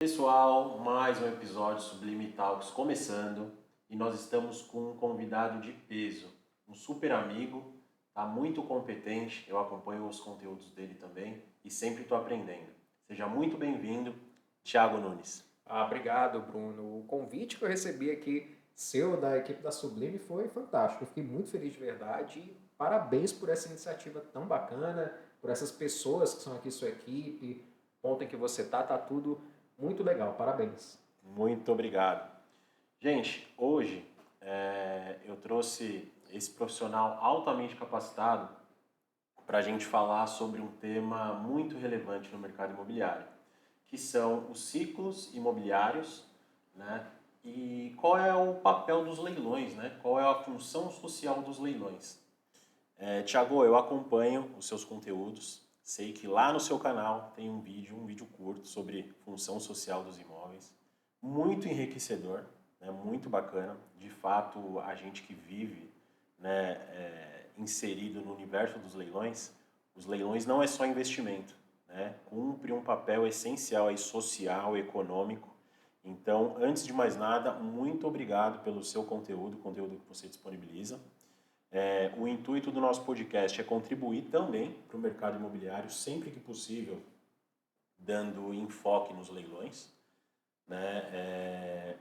Pessoal, mais um episódio Sublime Talks começando e nós estamos com um convidado de peso, um super amigo, tá muito competente, eu acompanho os conteúdos dele também e sempre estou aprendendo. Seja muito bem-vindo, Thiago Nunes. Obrigado, Bruno. O convite que eu recebi aqui, seu, da equipe da Sublime, foi fantástico. Eu fiquei muito feliz de verdade e parabéns por essa iniciativa tão bacana, por essas pessoas que são aqui sua equipe, o ponto em que você tá tudo muito legal. Parabéns. Muito obrigado. Gente, hoje eu trouxe esse profissional altamente capacitado para a gente falar sobre um tema muito relevante no mercado imobiliário, que são os ciclos imobiliários, né? E qual é o papel dos leilões, né? Qual é a função social dos leilões? Tiago, eu acompanho os seus conteúdos, sei que lá no seu canal tem um vídeo curto sobre função social dos imóveis, muito enriquecedor, né? Muito bacana. De fato, a gente que vive, né, inserido no universo dos leilões, os leilões não é só investimento, né? Cumpre um papel essencial aí, social, econômico. Então, antes de mais nada, muito obrigado pelo seu conteúdo, o conteúdo que você disponibiliza. O intuito do nosso podcast é contribuir também para o mercado imobiliário, sempre que possível, dando enfoque nos leilões, né?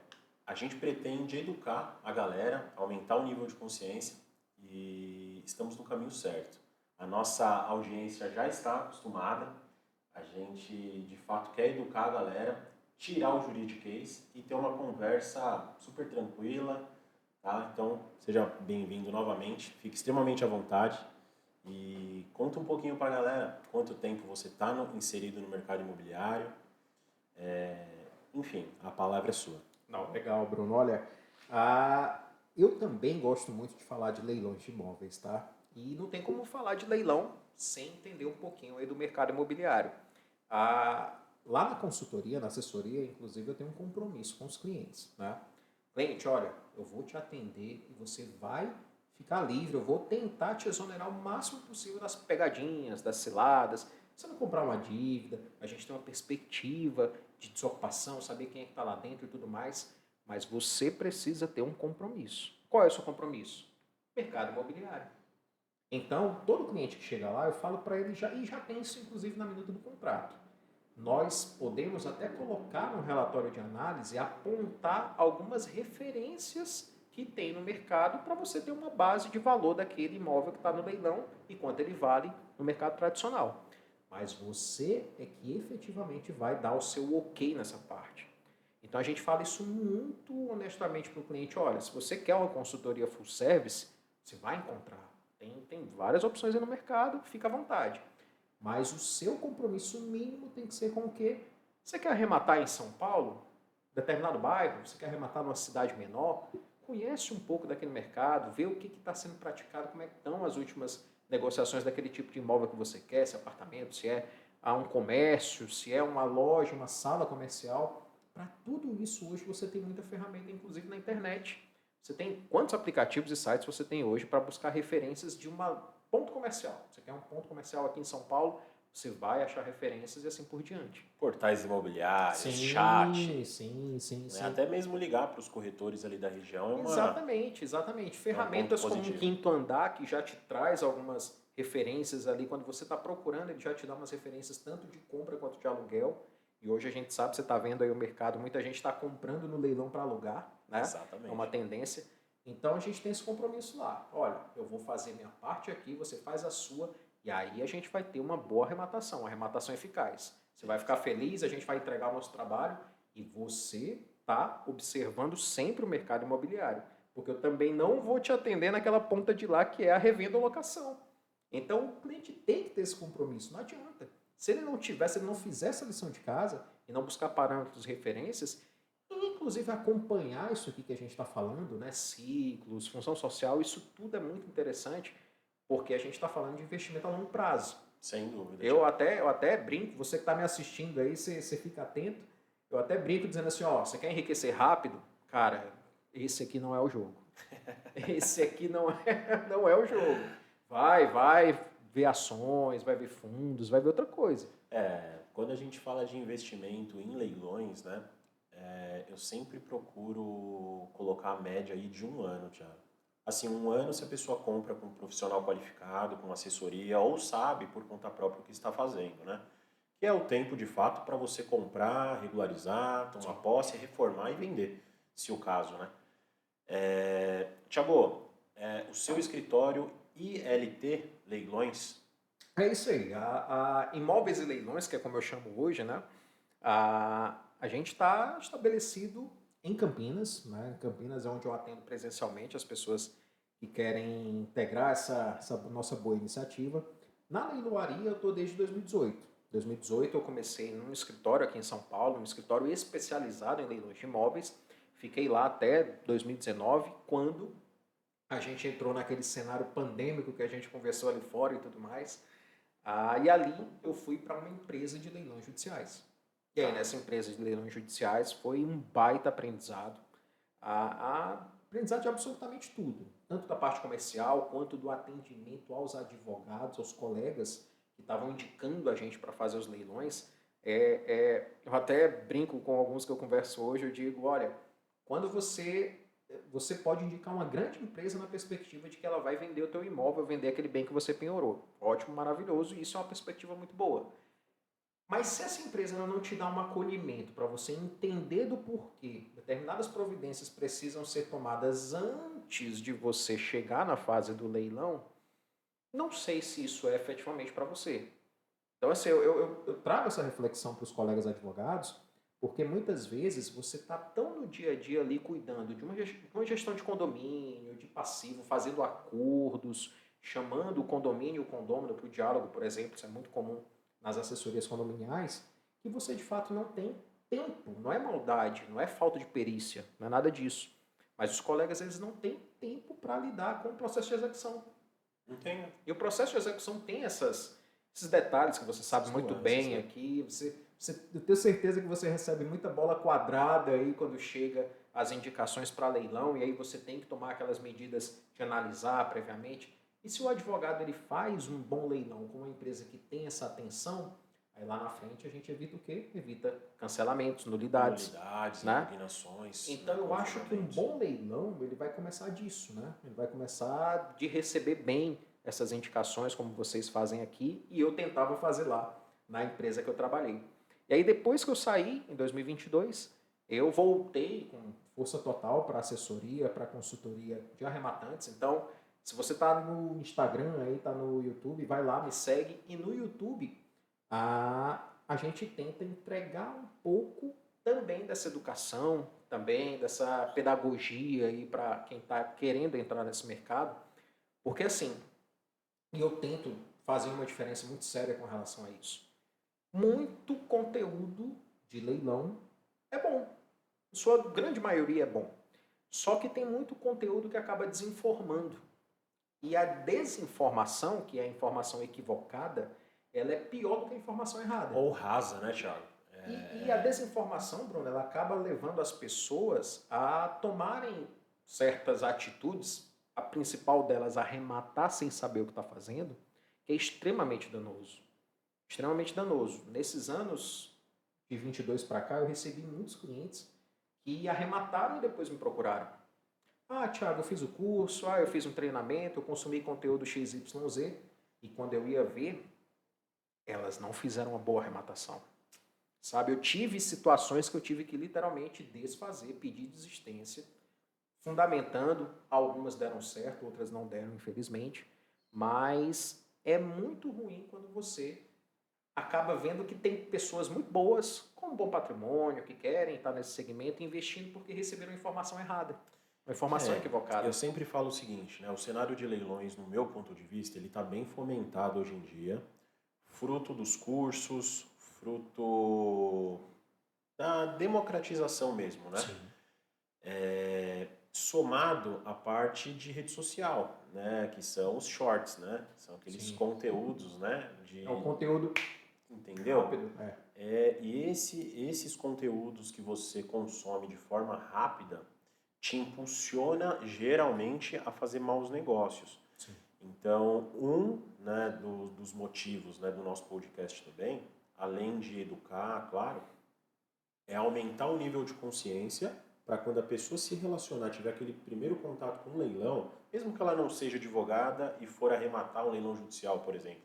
A gente pretende educar a galera, aumentar o nível de consciência e estamos no caminho certo. A nossa audiência já está acostumada, a gente de fato quer educar a galera, tirar o juridiquês e ter uma conversa super tranquila, tá? Então seja bem-vindo novamente, fique extremamente à vontade e conta um pouquinho para a galera quanto tempo você está inserido no mercado imobiliário. Enfim, a palavra é sua. Não, legal, Bruno. Olha, eu também gosto muito de falar de leilões de imóveis, tá? E não tem como falar de leilão sem entender um pouquinho aí do mercado imobiliário. Lá na consultoria, na assessoria, inclusive, eu tenho um compromisso com os clientes, né? Cliente, olha, eu vou te atender e você vai ficar livre, eu vou tentar te exonerar o máximo possível das pegadinhas, das ciladas. Você não comprar uma dívida, a gente tem uma perspectiva de desocupação, saber quem é que está lá dentro e tudo mais, mas você precisa ter um compromisso. Qual é o seu compromisso? Mercado imobiliário. Então, todo cliente que chega lá, eu falo para ele, e já tem isso inclusive na minuta do contrato. Nós podemos até colocar no relatório de análise, apontar algumas referências que tem no mercado para você ter uma base de valor daquele imóvel que está no leilão e quanto ele vale no mercado tradicional. Mas você é que efetivamente vai dar o seu ok nessa parte. Então a gente fala isso muito honestamente para o cliente. Olha, se você quer uma consultoria full service, você vai encontrar. Tem várias opções aí no mercado, fica à vontade. Mas o seu compromisso mínimo tem que ser com o quê? Você quer arrematar em São Paulo, determinado bairro? Você quer arrematar numa cidade menor? Conhece um pouco daquele mercado, vê o que está sendo praticado, como é que estão as últimas negociações daquele tipo de imóvel que você quer, se é apartamento, se é um comércio, se é uma loja, uma sala comercial. Para tudo isso hoje você tem muita ferramenta, inclusive na internet. Você tem quantos aplicativos e sites você tem hoje para buscar referências de um ponto comercial? Você quer um ponto comercial aqui em São Paulo, você vai achar referências e assim por diante. Portais imobiliários, chat, Sim. até mesmo ligar para os corretores ali da região Exatamente. é um ponto Ferramentas como um positivo. quinto andar que já te traz algumas referências ali. Quando você está procurando, ele já te dá umas referências tanto de compra quanto de aluguel. E hoje a gente sabe, você está vendo aí o mercado, muita gente está comprando no leilão para alugar, né? É uma Exatamente. tendência. Então a gente tem esse compromisso lá. Olha, eu vou fazer minha parte aqui, você faz a sua, e aí a gente vai ter uma boa arrematação, uma arrematação eficaz. Você vai ficar feliz, a gente vai entregar o nosso trabalho e você está observando sempre o mercado imobiliário. Porque eu também não vou te atender naquela ponta de lá que é a revenda ou locação. Então o cliente tem que ter esse compromisso, não adianta. Se ele não tiver, se ele não fizer essa lição de casa e não buscar parâmetros e referências, e inclusive acompanhar isso aqui que a gente está falando, né? Ciclos, função social, isso tudo é muito interessante, porque a gente está falando de investimento a longo prazo. Sem dúvida, Eu Thiago. até, eu até brinco, você que está me assistindo aí, você fica atento. Eu até brinco dizendo assim, ó, você quer enriquecer rápido? Cara, esse aqui não é o jogo. Esse aqui não é o jogo. Vai ver ações, vai ver fundos, vai ver outra coisa. quando a gente fala de investimento em leilões, né, eu sempre procuro colocar a média aí de 1 ano, Thiago. Assim, 1 ano se a pessoa compra com um profissional qualificado, com assessoria, ou sabe por conta própria o que está fazendo, né? Que é o tempo de fato para você comprar, regularizar, tomar posse, reformar e vender, se o caso, né? Tiago, o seu escritório ILT Leilões. É isso aí. A Imóveis e Leilões, que é como eu chamo hoje, né? A gente está estabelecido em Campinas, né? Campinas é onde eu atendo presencialmente as pessoas que querem integrar essa nossa boa iniciativa. Na leiloaria eu estou desde 2018. 2018 eu comecei num escritório aqui em São Paulo, um escritório especializado em leilões de imóveis. Fiquei lá até 2019, quando a gente entrou naquele cenário pandêmico que a gente conversou ali fora e tudo mais. E ali eu fui para uma empresa de leilões judiciais. E aí nessa empresa de leilões judiciais foi um baita aprendizado. Aprendizado de absolutamente tudo. Tanto da parte comercial, quanto do atendimento aos advogados, aos colegas que estavam indicando a gente para fazer os leilões. Eu até brinco com alguns que eu converso hoje, eu digo, olha, quando você pode indicar uma grande empresa na perspectiva de que ela vai vender o teu imóvel, vender aquele bem que você penhorou. Ótimo, maravilhoso, e isso é uma perspectiva muito boa. Mas se essa empresa não te dá um acolhimento para você entender do porquê determinadas providências precisam ser tomadas antes de você chegar na fase do leilão, não sei se isso é efetivamente para você. Então, assim, eu trago essa reflexão para os colegas advogados, porque muitas vezes você está tão no dia a dia ali cuidando de uma gestão de condomínio, de passivo, fazendo acordos, chamando o condomínio e o condômino para o diálogo, por exemplo, isso é muito comum nas assessorias condominiais, que você de fato não tem tempo, não é maldade, não é falta de perícia, não é nada disso. Mas os colegas eles não têm tempo para lidar com o processo de execução. Entendo. E o processo de execução tem esses detalhes que você sabe muito bem aqui. Eu tenho certeza que você recebe muita bola quadrada aí quando chega as indicações para leilão e aí você tem que tomar aquelas medidas de analisar previamente. E se o advogado ele faz um bom leilão com uma empresa que tem essa atenção, aí lá na frente a gente evita o quê? Evita cancelamentos, nulidades, né? Impugnações. Então eu acho que um bom leilão ele vai começar disso, né? Ele vai começar de receber bem essas indicações como vocês fazem aqui e eu tentava fazer lá na empresa que eu trabalhei. E aí depois que eu saí em 2022, eu voltei com força total para assessoria, para consultoria de arrematantes. Então, se você está no Instagram, aí está no YouTube, vai lá, me segue. E no YouTube, a gente tenta entregar um pouco também dessa educação, também dessa pedagogia aí para quem está querendo entrar nesse mercado. Porque assim, eu tento fazer uma diferença muito séria com relação a isso. Muito conteúdo de leilão é bom. Sua grande maioria é bom. Só que tem muito conteúdo que acaba desinformando. E a desinformação, que é a informação equivocada, ela é pior do que a informação errada. Ou rasa, né, Thiago? E a desinformação, Bruno, ela acaba levando as pessoas a tomarem certas atitudes, a principal delas arrematar sem saber o que está fazendo, que é extremamente danoso. Extremamente danoso. Nesses anos de 22 para cá, eu recebi muitos clientes que arremataram e depois me procuraram. Thiago, eu fiz o curso, eu fiz um treinamento, eu consumi conteúdo XYZ, e quando eu ia ver, elas não fizeram uma boa arrematação. Sabe, eu tive situações que eu tive que literalmente desfazer, pedir desistência, fundamentando, algumas deram certo, outras não deram, infelizmente, mas é muito ruim quando você acaba vendo que tem pessoas muito boas, com um bom patrimônio, que querem estar nesse segmento, investindo porque receberam informação errada, uma informação equivocada. Eu sempre falo o seguinte, né? O cenário de leilões, no meu ponto de vista, ele está bem fomentado hoje em dia, fruto dos cursos, fruto da democratização mesmo, né? Sim. Somado à parte de rede social, né? Que são os shorts, né? São aqueles conteúdos, né? É um conteúdo entendeu? rápido. E esses conteúdos que você consome de forma rápida te impulsiona geralmente a fazer maus negócios. Sim. Então, né, dos motivos, né, do nosso podcast também, além de educar, claro, é aumentar o nível de consciência para quando a pessoa se relacionar, tiver aquele primeiro contato com um leilão, mesmo que ela não seja advogada e for arrematar um leilão judicial, por exemplo,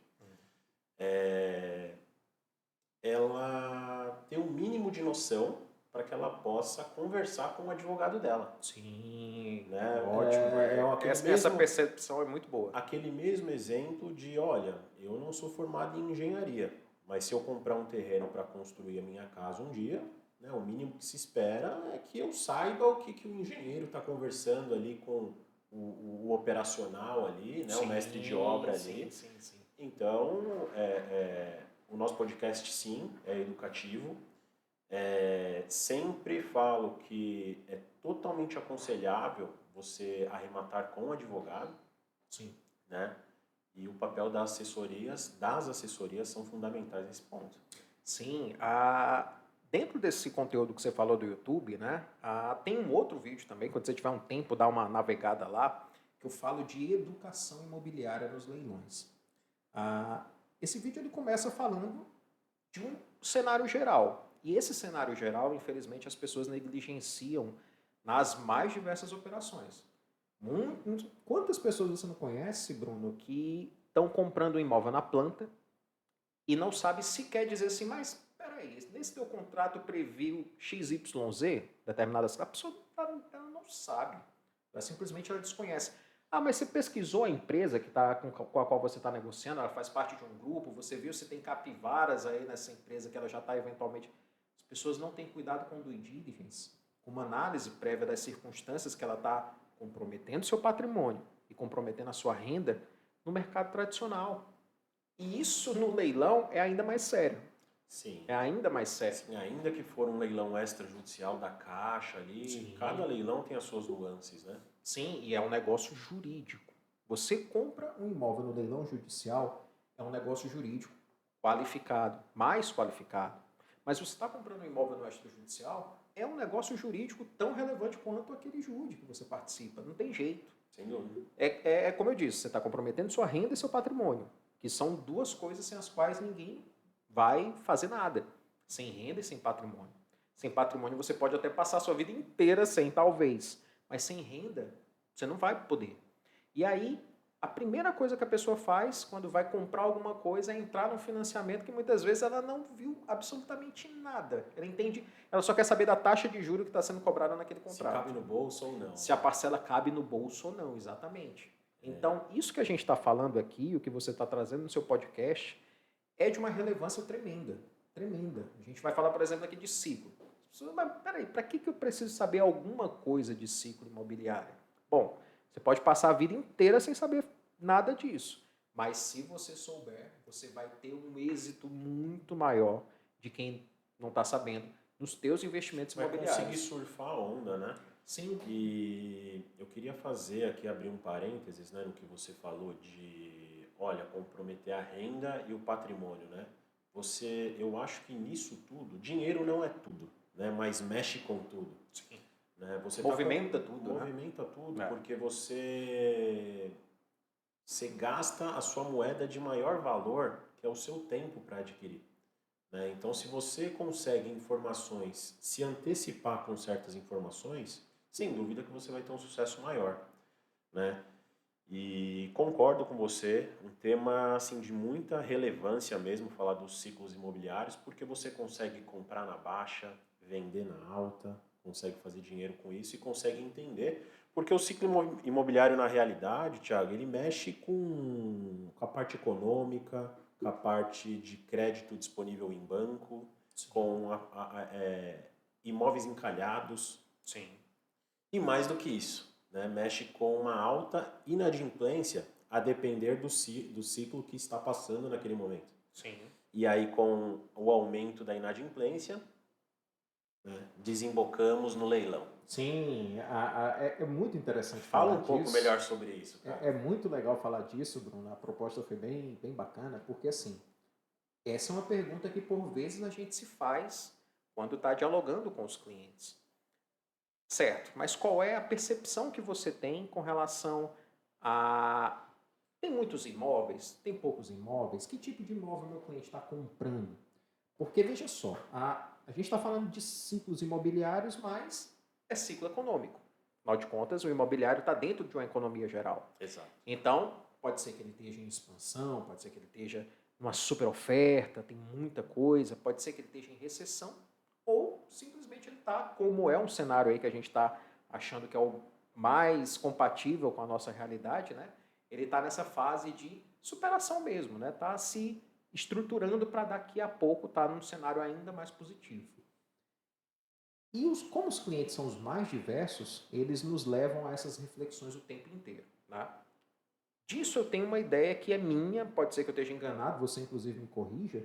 ela ter um mínimo de noção para que ela possa conversar com o advogado dela. Sim, Né? ótimo. Essa percepção é muito boa. Aquele mesmo exemplo de, olha, eu não sou formado em engenharia, mas se eu comprar um terreno para construir a minha casa um dia, né, o mínimo que se espera é que eu saiba o que o engenheiro está conversando ali com o operacional ali, né, o mestre de obra ali. Sim. Então, o nosso podcast, sim, é educativo. Sempre falo que é totalmente aconselhável você arrematar com um advogado. Sim. Né? E o papel das assessorias são fundamentais nesse ponto. Sim, dentro desse conteúdo que você falou do YouTube, né, tem um outro vídeo também, quando você tiver um tempo, dá uma navegada lá, que eu falo de educação imobiliária nos leilões. Esse vídeo ele começa falando de um cenário geral. E esse cenário geral, infelizmente, as pessoas negligenciam nas mais diversas operações. Quantas pessoas você não conhece, Bruno, que estão comprando um imóvel na planta e não sabe sequer dizer assim, mas peraí, nesse teu contrato previu XYZ, determinadas... A pessoa ela não sabe. Ela simplesmente ela desconhece. Mas você pesquisou a empresa com a qual você está negociando, ela faz parte de um grupo, você viu se tem capivaras aí nessa empresa que ela já está eventualmente... As pessoas não têm cuidado com o due diligence, com uma análise prévia das circunstâncias que ela está comprometendo seu patrimônio e comprometendo a sua renda no mercado tradicional. E isso no leilão é ainda mais sério. Sim. É ainda mais sério. Sim, ainda que for um leilão extrajudicial da Caixa ali, Sim. Cada leilão tem as suas nuances, né? Sim, e é um negócio jurídico. Você compra um imóvel no leilão judicial, é um negócio jurídico qualificado, mais qualificado. Mas você está comprando um imóvel no extrajudicial, é um negócio jurídico tão relevante quanto aquele júri que você participa. Não tem jeito. Sem dúvida. É como eu disse, você está comprometendo sua renda e seu patrimônio, que são duas coisas sem as quais ninguém vai fazer nada. Sem renda e sem patrimônio. Sem patrimônio você pode até passar a sua vida inteira sem, talvez. Mas sem renda, você não vai poder. E aí, a primeira coisa que a pessoa faz quando vai comprar alguma coisa é entrar num financiamento que muitas vezes ela não viu absolutamente nada. Ela só quer saber da taxa de juros que está sendo cobrada naquele contrato. Se cabe no bolso ou não. Se a parcela cabe no bolso ou não, exatamente. Então, isso que a gente está falando aqui, o que você está trazendo no seu podcast, é de uma relevância tremenda. Tremenda. A gente vai falar, por exemplo, aqui de ciclo. Mas peraí, para que eu preciso saber alguma coisa de ciclo imobiliário? Bom, você pode passar a vida inteira sem saber nada disso. Mas se você souber, você vai ter um êxito muito maior de quem não está sabendo nos teus investimentos imobiliários. Vai conseguir surfar a onda, né? Sim. E eu queria fazer aqui, abrir um parênteses, né, no que você falou de, olha, comprometer a renda e o patrimônio, né? Eu acho que nisso tudo, dinheiro não é tudo, né? Mas mexe com tudo. Sim. Né? Movimenta tudo, né? Movimenta tudo, porque você gasta a sua moeda de maior valor, que é o seu tempo para adquirir. Né? Então, se você consegue informações, se antecipar com certas informações, sem dúvida que você vai ter um sucesso maior. Né? E concordo com você, um tema assim, de muita relevância mesmo, falar dos ciclos imobiliários, porque você consegue comprar na baixa, vender na alta, consegue fazer dinheiro com isso e consegue entender. Porque o ciclo imobiliário, na realidade, Thiago, ele mexe com a parte econômica, com a parte de crédito disponível em banco, sim, com imóveis encalhados. Sim. E mais do que isso, né? Mexe com uma alta inadimplência a depender do ciclo que está passando naquele momento. Sim. E aí, com o aumento da inadimplência, né, desembocamos no leilão. Sim, é muito interessante Fala falar um pouco disso. melhor sobre isso, cara. É muito legal falar disso, Bruno. A proposta foi bem bacana, porque assim, essa é uma pergunta que por vezes a gente se faz quando está dialogando com os clientes. Certo, mas qual é a percepção que você tem com relação a... Tem muitos imóveis? Tem poucos imóveis? Que tipo de imóvel meu cliente está comprando? Porque, veja só, a gente está falando de ciclos imobiliários, mas é ciclo econômico. Afinal de contas, o imobiliário está dentro de uma economia geral. Exato. Então, pode ser que ele esteja em expansão, pode ser que ele esteja numa super oferta, tem muita coisa, pode ser que ele esteja em recessão, ou simplesmente ele está, como é um cenário aí que a gente está achando que é o mais compatível com a nossa realidade, né? Ele está nessa fase de superação mesmo, né? Está se estruturando para daqui a pouco estar num cenário ainda mais positivo. E como os clientes são os mais diversos, eles nos levam a essas reflexões o tempo inteiro. Né? Disso eu tenho uma ideia que é minha, pode ser que eu esteja enganado, você inclusive me corrija.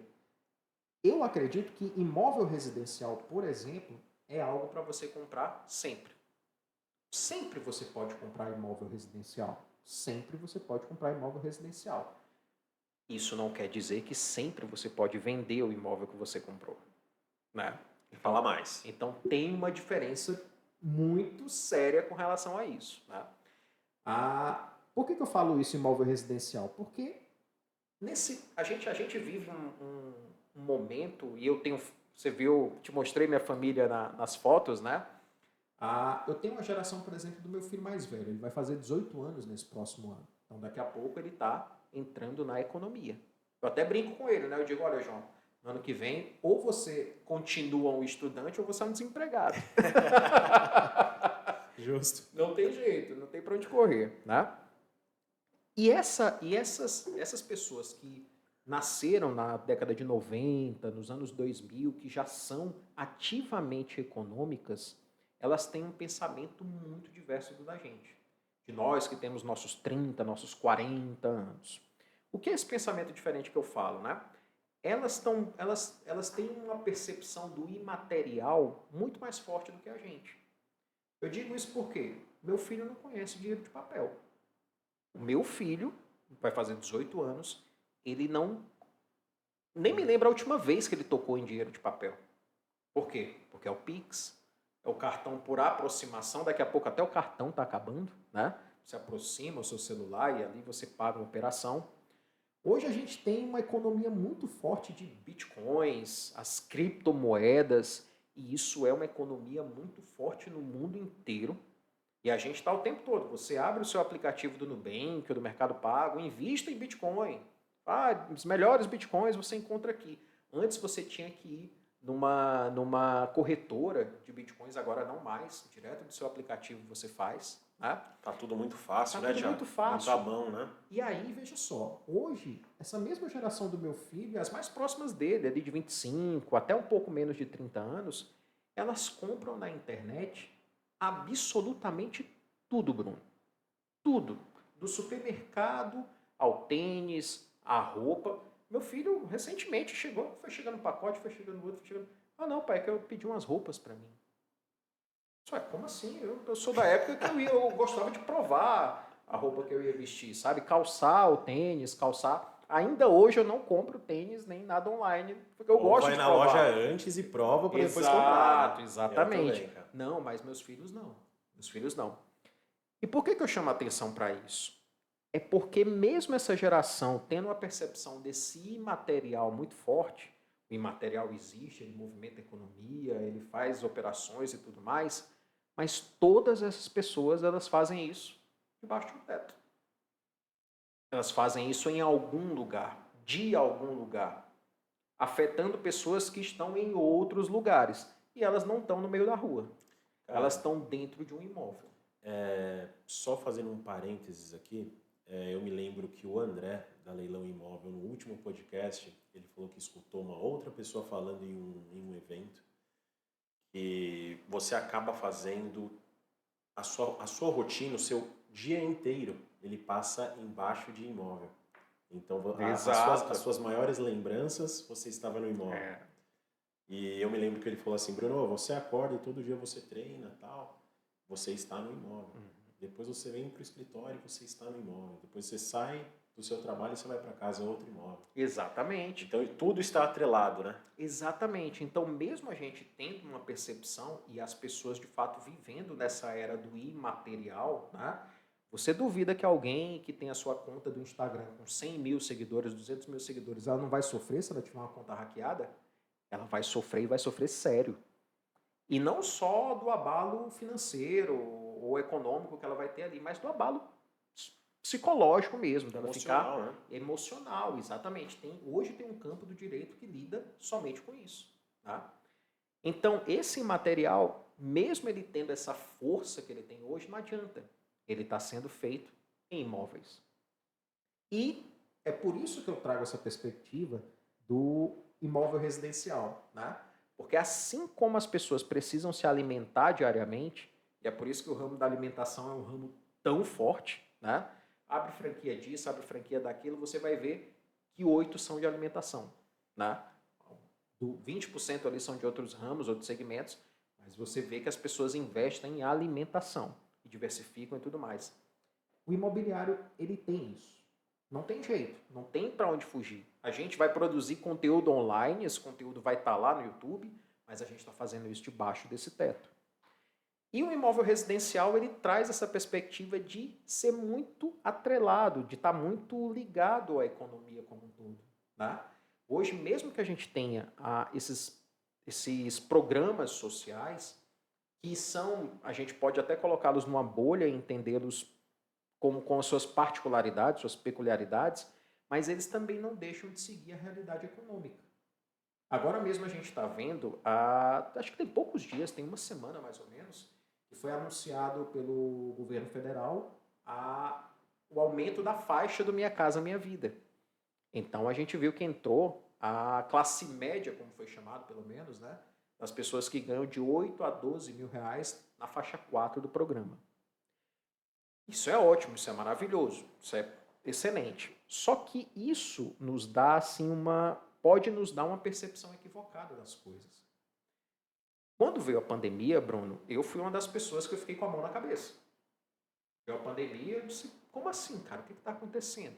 Eu acredito que imóvel residencial, por exemplo, é algo para você comprar sempre. Sempre você pode comprar imóvel residencial. Sempre você pode comprar imóvel residencial. Isso não quer dizer que sempre você pode vender o imóvel que você comprou. Né? Fala mais. Então tem uma diferença muito séria com relação a isso. Né? Por que eu falo isso imóvel residencial? Porque a gente vive um momento, e eu tenho, você viu, te mostrei minha família nas fotos, né? Eu tenho uma geração, por exemplo, do meu filho mais velho. Ele vai fazer 18 anos nesse próximo ano. Então daqui a pouco ele está entrando na economia. Eu até brinco com ele, né? Eu digo, olha, João, no ano que vem, ou você continua um estudante ou você é um desempregado. Justo. Não tem jeito, não tem para onde correr, né? E essas pessoas que nasceram na década de 90, nos anos 2000, que já são ativamente econômicas, elas têm um pensamento muito diverso do da gente. De nós que temos nossos 30, nossos 40 anos. O que é esse pensamento diferente que eu falo, né? Elas têm uma percepção do imaterial muito mais forte do que a gente. Eu digo isso porque meu filho não conhece dinheiro de papel. O meu filho vai fazer 18 anos, ele não nem me lembra a última vez que ele tocou em dinheiro de papel. Por quê? Porque é o Pix, é o cartão por aproximação, daqui a pouco até o cartão está acabando, né? Você aproxima o seu celular e ali você paga uma operação. Hoje a gente tem uma economia muito forte de bitcoins, as criptomoedas, e isso é uma economia muito forte no mundo inteiro. E a gente está o tempo todo. Você abre o seu aplicativo do Nubank ou do Mercado Pago, invista em Bitcoin. Os melhores Bitcoins você encontra aqui. Antes você tinha que ir numa corretora de Bitcoins, agora não mais. Direto do seu aplicativo você faz. Né? Tá tudo muito fácil, Tá né, tudo Thiago? muito fácil. Muito à mão, né? E aí, veja só, hoje, essa mesma geração do meu filho, as mais próximas dele, ali de 25, até um pouco menos de 30 anos, elas compram na internet absolutamente tudo, Bruno. Tudo. Do supermercado ao tênis, à roupa. Meu filho recentemente chegou, foi chegando um pacote, foi chegando outro, foi chegando... Ah, não, pai, é que eu pedi umas roupas para mim. Só como assim? Eu sou da época que eu gostava de provar a roupa que eu ia vestir, sabe? Calçar o tênis, calçar. Ainda hoje eu não compro tênis nem nada online, porque eu gosto de provar. Vai na loja antes e prova para depois comprar. Né? Exatamente. Também, não, mas meus filhos não. Meus filhos não. E por que eu chamo a atenção para isso? É porque mesmo essa geração tendo uma percepção desse imaterial muito forte, o imaterial existe, ele movimenta a economia, ele faz operações e tudo mais, mas todas essas pessoas, elas fazem isso debaixo de um teto. Elas fazem isso em algum lugar, de algum lugar, afetando pessoas que estão em outros lugares. E elas não estão no meio da rua. Elas estão dentro de um imóvel. Só fazendo um parênteses aqui, eu me lembro que o André, da Leilão Imóvel, no último podcast, ele falou que escutou uma outra pessoa falando em um evento que você acaba fazendo a sua rotina, o seu dia inteiro, ele passa embaixo de imóvel. Então, as suas maiores lembranças, você estava no imóvel. E eu me lembro que ele falou assim, Bruno, você acorda e todo dia você treina e tal, você está no imóvel. Depois você vem para o escritório e você está no imóvel. Depois você sai do seu trabalho e você vai para casa, outro imóvel. Exatamente. Então tudo está atrelado, né? Exatamente. Então mesmo a gente tendo uma percepção e as pessoas de fato vivendo nessa era do imaterial, né? Você duvida que alguém que tem a sua conta do Instagram com 100 mil seguidores, 200 mil seguidores, ela não vai sofrer se ela tiver uma conta hackeada? ela vai sofrer e vai sofrer sério. E não só do abalo financeiro ou econômico que ela vai ter ali, mas do abalo psicológico mesmo, dela Emocional, ficar né? emocional, exatamente. Hoje tem um campo do direito que lida somente com isso. Tá? Então, esse material, mesmo ele tendo essa força que ele tem hoje, não adianta. Ele está sendo feito em imóveis. E é por isso que eu trago essa perspectiva do imóvel residencial, né? Porque assim como as pessoas precisam se alimentar diariamente, e é por isso que o ramo da alimentação é um ramo tão forte, né? Abre franquia disso, abre franquia daquilo, você vai ver que 8 são de alimentação, né? Do 20% ali são de outros ramos, outros segmentos, mas você vê que as pessoas investem em alimentação e diversificam e tudo mais. O imobiliário, ele tem isso. Não tem jeito, não tem para onde fugir. A gente vai produzir conteúdo online, esse conteúdo vai estar lá no YouTube, mas a gente está fazendo isso debaixo desse teto. E o imóvel residencial, ele traz essa perspectiva de ser muito atrelado, de estar muito ligado à economia como um todo. Tá? Hoje, mesmo que a gente tenha esses programas sociais, que são, a gente pode até colocá-los numa bolha e entendê-los como com as suas particularidades, suas peculiaridades, mas eles também não deixam de seguir a realidade econômica. Agora mesmo a gente está vendo, acho que tem poucos dias, tem uma semana mais ou menos, que foi anunciado pelo governo federal o aumento da faixa do Minha Casa Minha Vida. Então a gente viu que entrou a classe média, como foi chamado pelo menos, né, das pessoas que ganham de 8 a 12 mil reais na faixa 4 do programa. Isso é ótimo, isso é maravilhoso, isso é excelente. Só que isso nos dá assim pode nos dar uma percepção equivocada das coisas. Quando veio a pandemia, Bruno, eu fui uma das pessoas que eu fiquei com a mão na cabeça. Veio a pandemia, eu disse, como assim, cara? O que está acontecendo?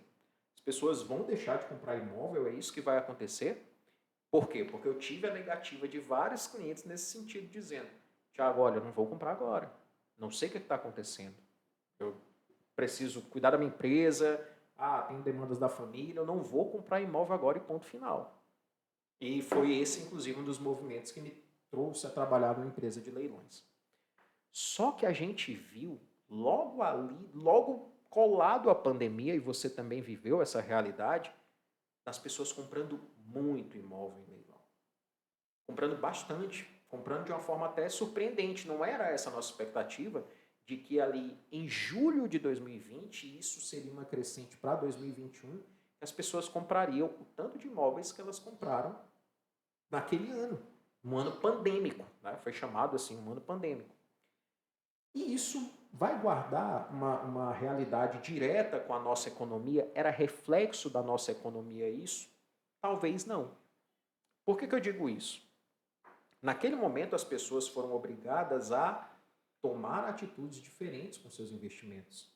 As pessoas vão deixar de comprar imóvel? É isso que vai acontecer? Por quê? Porque eu tive a negativa de vários clientes nesse sentido, dizendo, Thiago, olha, eu não vou comprar agora. Não sei o que está acontecendo. Eu preciso cuidar da minha empresa, tenho demandas da família, eu não vou comprar imóvel agora e ponto final. E foi esse, inclusive, um dos movimentos que me trouxe a trabalhar numa empresa de leilões. Só que a gente viu, logo ali, logo colado à pandemia, e você também viveu essa realidade, das pessoas comprando muito imóvel em leilão. Comprando bastante, comprando de uma forma até surpreendente. Não era essa a nossa expectativa, de que ali em julho de 2020, isso seria uma crescente para 2021, que as pessoas comprariam o tanto de imóveis que elas compraram naquele ano, um ano pandêmico, né? Foi chamado assim, um ano pandêmico. E isso vai guardar uma realidade direta com a nossa economia? Era reflexo da nossa economia isso? Talvez não. Por que eu digo isso? Naquele momento as pessoas foram obrigadas a tomar atitudes diferentes com seus investimentos.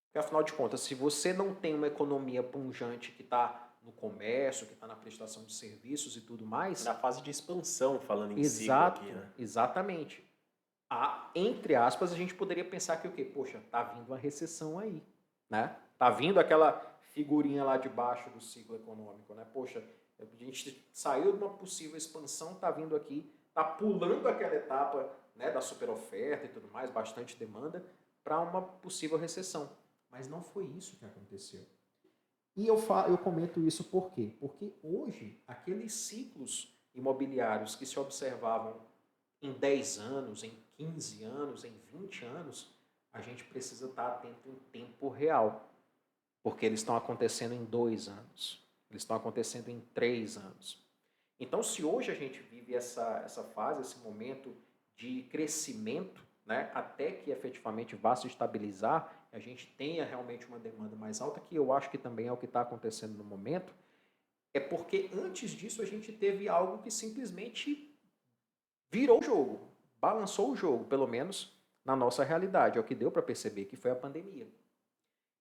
Porque, afinal de contas, se você não tem uma economia pungente que está no comércio, que está na prestação de serviços e tudo mais... Na fase de expansão, falando em Exato, ciclo aqui, né? exatamente. Entre aspas, a gente poderia pensar que o quê? Poxa, tá vindo uma recessão aí, né? Tá vindo aquela figurinha lá de baixo do ciclo econômico, né? Poxa, a gente saiu de uma possível expansão, tá vindo aqui, tá pulando aquela etapa, né, da superoferta e tudo mais, bastante demanda, para uma possível recessão. Mas não foi isso que aconteceu. E eu comento isso por quê? Porque hoje, aqueles ciclos imobiliários que se observavam em 10 anos, em 15 anos, em 20 anos, a gente precisa estar atento em tempo real. Porque eles estão acontecendo em 2 anos. Eles estão acontecendo em 3 anos. Então, se hoje a gente vive essa fase, esse momento de crescimento, né, até que efetivamente vá se estabilizar, a gente tenha realmente uma demanda mais alta, que eu acho que também é o que está acontecendo no momento, é porque antes disso a gente teve algo que simplesmente virou o jogo, balançou o jogo, pelo menos na nossa realidade, é o que deu para perceber, que foi a pandemia.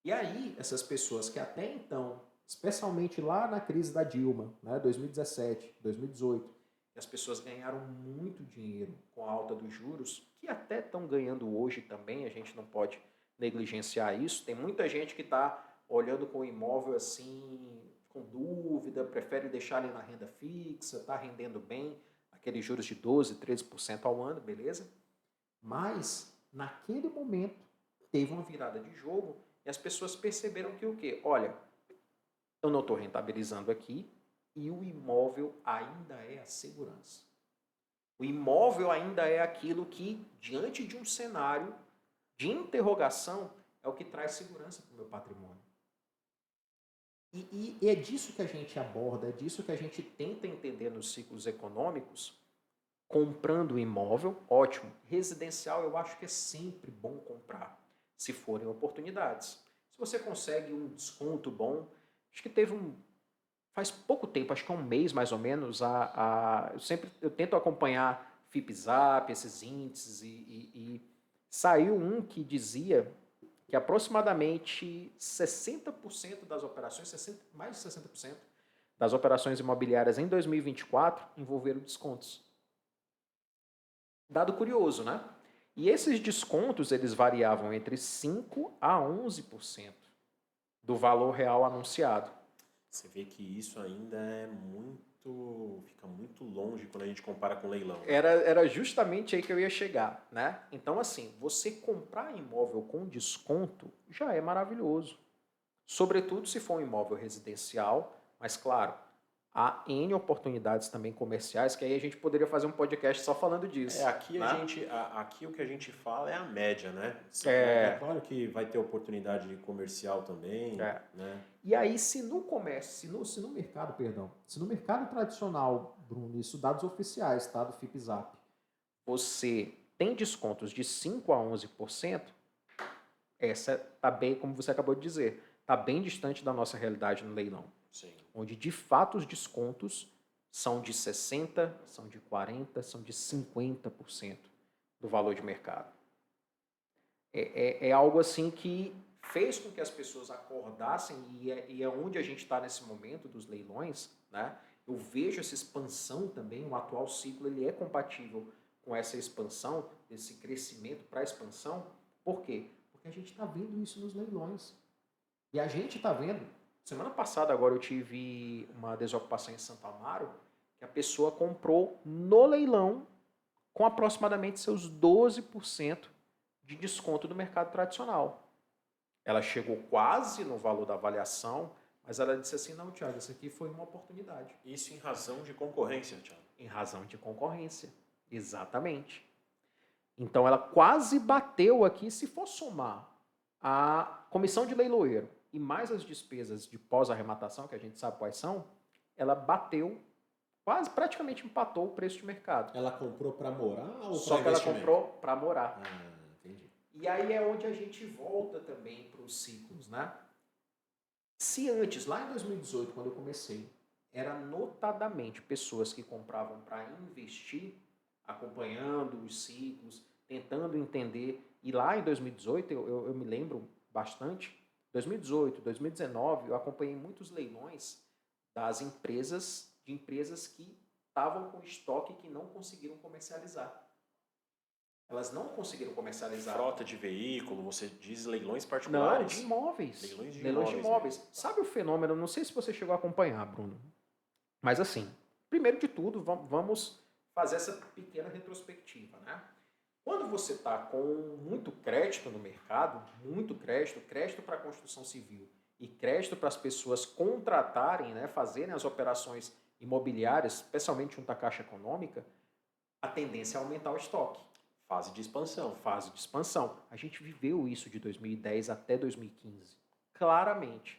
E aí, essas pessoas que até então, especialmente lá na crise da Dilma, né, 2017, 2018, as pessoas ganharam muito dinheiro com a alta dos juros, que até estão ganhando hoje também, a gente não pode negligenciar isso. Tem muita gente que está olhando com o imóvel assim, com dúvida, prefere deixar ele na renda fixa, está rendendo bem, aqueles juros de 12%, 13% ao ano, beleza? Mas, naquele momento, teve uma virada de jogo e as pessoas perceberam que o quê? Olha, eu não estou rentabilizando aqui e o imóvel ainda é a segurança. O imóvel ainda é aquilo que, diante de um cenário de interrogação, é o que traz segurança para o meu patrimônio. E é disso que a gente aborda, é disso que a gente tenta entender nos ciclos econômicos. Comprando imóvel, ótimo. Residencial, eu acho que é sempre bom comprar, se forem oportunidades. Se você consegue um desconto bom, acho que faz pouco tempo, acho que é um mês mais ou menos, eu tento acompanhar FIPZAP, esses índices, e saiu um que dizia que aproximadamente 60% das operações, mais de 60% das operações imobiliárias em 2024 envolveram descontos. Dado curioso, né? E esses descontos, eles variavam entre 5% a 11% do valor real anunciado. Você vê que isso ainda fica muito longe quando a gente compara com leilão. Né? Era justamente aí que eu ia chegar, né? Então, assim, você comprar imóvel com desconto já é maravilhoso. Sobretudo se for um imóvel residencial, mas claro, há N oportunidades também comerciais, que aí a gente poderia fazer um podcast só falando disso. Aqui, né? aqui o que a gente fala é a média, né? É claro que vai ter oportunidade comercial também, né? E aí, se no comércio, se no mercado, perdão, se no mercado tradicional, Bruno, isso dados oficiais, tá, do FIPZAP, você tem descontos de 5% a 11%, essa tá bem, como você acabou de dizer, tá bem distante da nossa realidade no leilão. Sim. Onde, de fato, os descontos são de 60%, são de 40%, são de 50% do valor de mercado. É algo assim que fez com que as pessoas acordassem, e é onde a gente está nesse momento dos leilões, né? Eu vejo essa expansão também, o atual ciclo ele é compatível com essa expansão, esse crescimento para a expansão. Por quê? Porque a gente está vendo isso nos leilões. E a gente está vendo, semana passada agora eu tive uma desocupação em Santo Amaro, que a pessoa comprou no leilão com aproximadamente seus 12% de desconto do mercado tradicional. Ela chegou quase no valor da avaliação, mas ela disse assim, não, Thiago, isso aqui foi uma oportunidade. Isso em razão de concorrência, Thiago. Em razão de concorrência, exatamente. Então ela quase bateu aqui, se for somar a comissão de leiloeiro e mais as despesas de pós-arrematação, que a gente sabe quais são, ela bateu, quase praticamente empatou o preço de mercado. Ela comprou para morar ou só que ela comprou para morar. Entendi. E aí é onde a gente volta também para os ciclos, né? Se antes, lá em 2018, quando eu comecei, era notadamente pessoas que compravam para investir, acompanhando os ciclos, tentando entender. E lá em 2018, eu me lembro bastante, 2018, 2019, eu acompanhei muitos leilões das empresas, de empresas que estavam com estoque que não conseguiram comercializar. Elas não conseguiram comercializar. Frota de veículo, você diz leilões particulares? Não, de imóveis. Leilões de imóveis. Mesmo. Sabe o fenômeno? Não sei se você chegou a acompanhar, Bruno. Mas assim, primeiro de tudo, vamos fazer essa pequena retrospectiva, né? Quando você está com muito crédito no mercado, crédito para a construção civil e crédito para as pessoas contratarem, né, fazerem as operações imobiliárias, especialmente junto à Caixa Econômica, a tendência é aumentar o estoque. Fase de expansão. Fase de expansão. A gente viveu isso de 2010 até 2015. Claramente.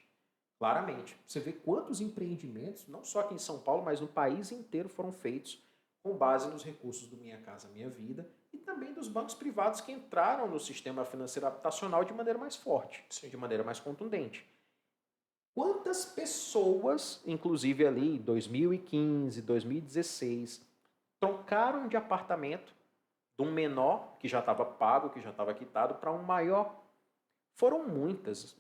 Você vê quantos empreendimentos, não só aqui em São Paulo, mas no país inteiro foram feitos com base nos recursos do Minha Casa Minha Vida e também dos bancos privados que entraram no sistema financeiro habitacional de maneira mais forte, de maneira mais contundente. Quantas pessoas, inclusive ali em 2015, 2016, trocaram de apartamento de um menor, que já estava pago, que já estava quitado, para um maior? Foram muitas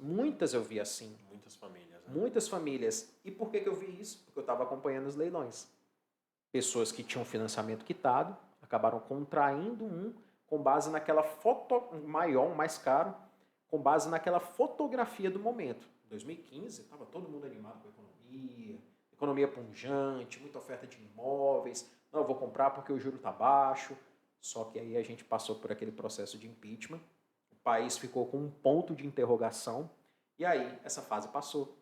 eu vi assim. Muitas famílias. Né? Muitas famílias. E por que eu vi isso? Porque eu estava acompanhando os leilões. Pessoas que tinham financiamento quitado, acabaram contraindo com base naquela foto maior, mais caro, com base naquela fotografia do momento. Em 2015, estava todo mundo animado com a economia, economia pungente, muita oferta de imóveis. Não, eu vou comprar porque o juro está baixo. Só que aí a gente passou por aquele processo de impeachment. O país ficou com um ponto de interrogação. E aí essa fase passou.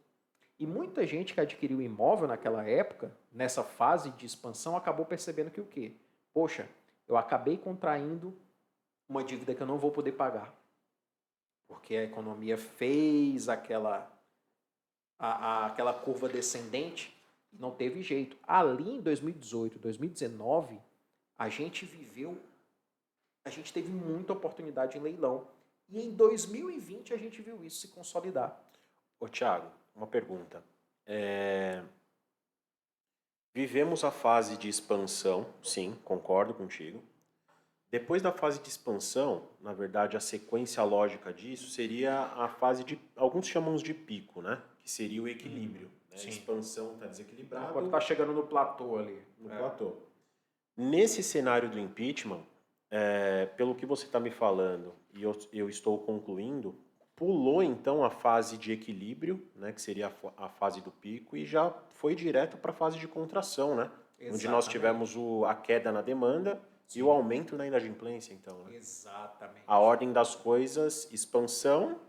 E muita gente que adquiriu imóvel naquela época, nessa fase de expansão, acabou percebendo que o quê? Poxa, eu acabei contraindo uma dívida que eu não vou poder pagar. Porque a economia fez aquela curva descendente e não teve jeito. Ali em 2018, 2019, a gente teve muita oportunidade em leilão. E em 2020 a gente viu isso se consolidar. Ô, Thiago, uma pergunta. Vivemos a fase de expansão, sim, concordo contigo. Depois da fase de expansão, na verdade, a sequência lógica disso seria a fase de, alguns chamam de pico, né? Que seria o equilíbrio. Né? A expansão está desequilibrada. Quando está chegando no platô ali. No platô. Nesse cenário do impeachment, pelo que você está me falando, e eu estou concluindo, pulou então a fase de equilíbrio, né, que seria a fase do pico, e já foi direto para a fase de contração, né? Exatamente. Onde nós tivemos a queda na demanda. Sim. E o aumento na inadimplência, então. Né? Exatamente. A ordem das coisas, expansão,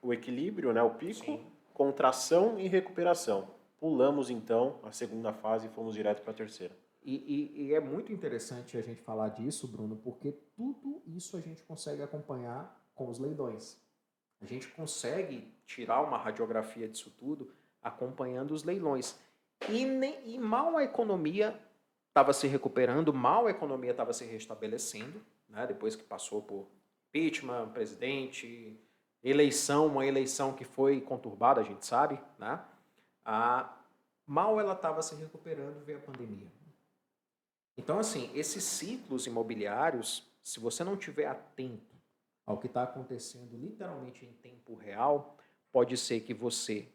o equilíbrio, né, o pico, sim, contração e recuperação. Pulamos, então, a segunda fase e fomos direto para a terceira. E é muito interessante a gente falar disso, Bruno, porque tudo isso a gente consegue acompanhar com os leilões. A gente consegue tirar uma radiografia disso tudo acompanhando os leilões. E mal a economia estava se recuperando, mal a economia estava se restabelecendo, né, depois que passou por impeachment, presidente, eleição, uma eleição que foi conturbada, a gente sabe, né? Mal ela estava se recuperando, veio a pandemia. Então, assim, esses ciclos imobiliários, se você não estiver atento ao que está acontecendo literalmente em tempo real, pode ser que você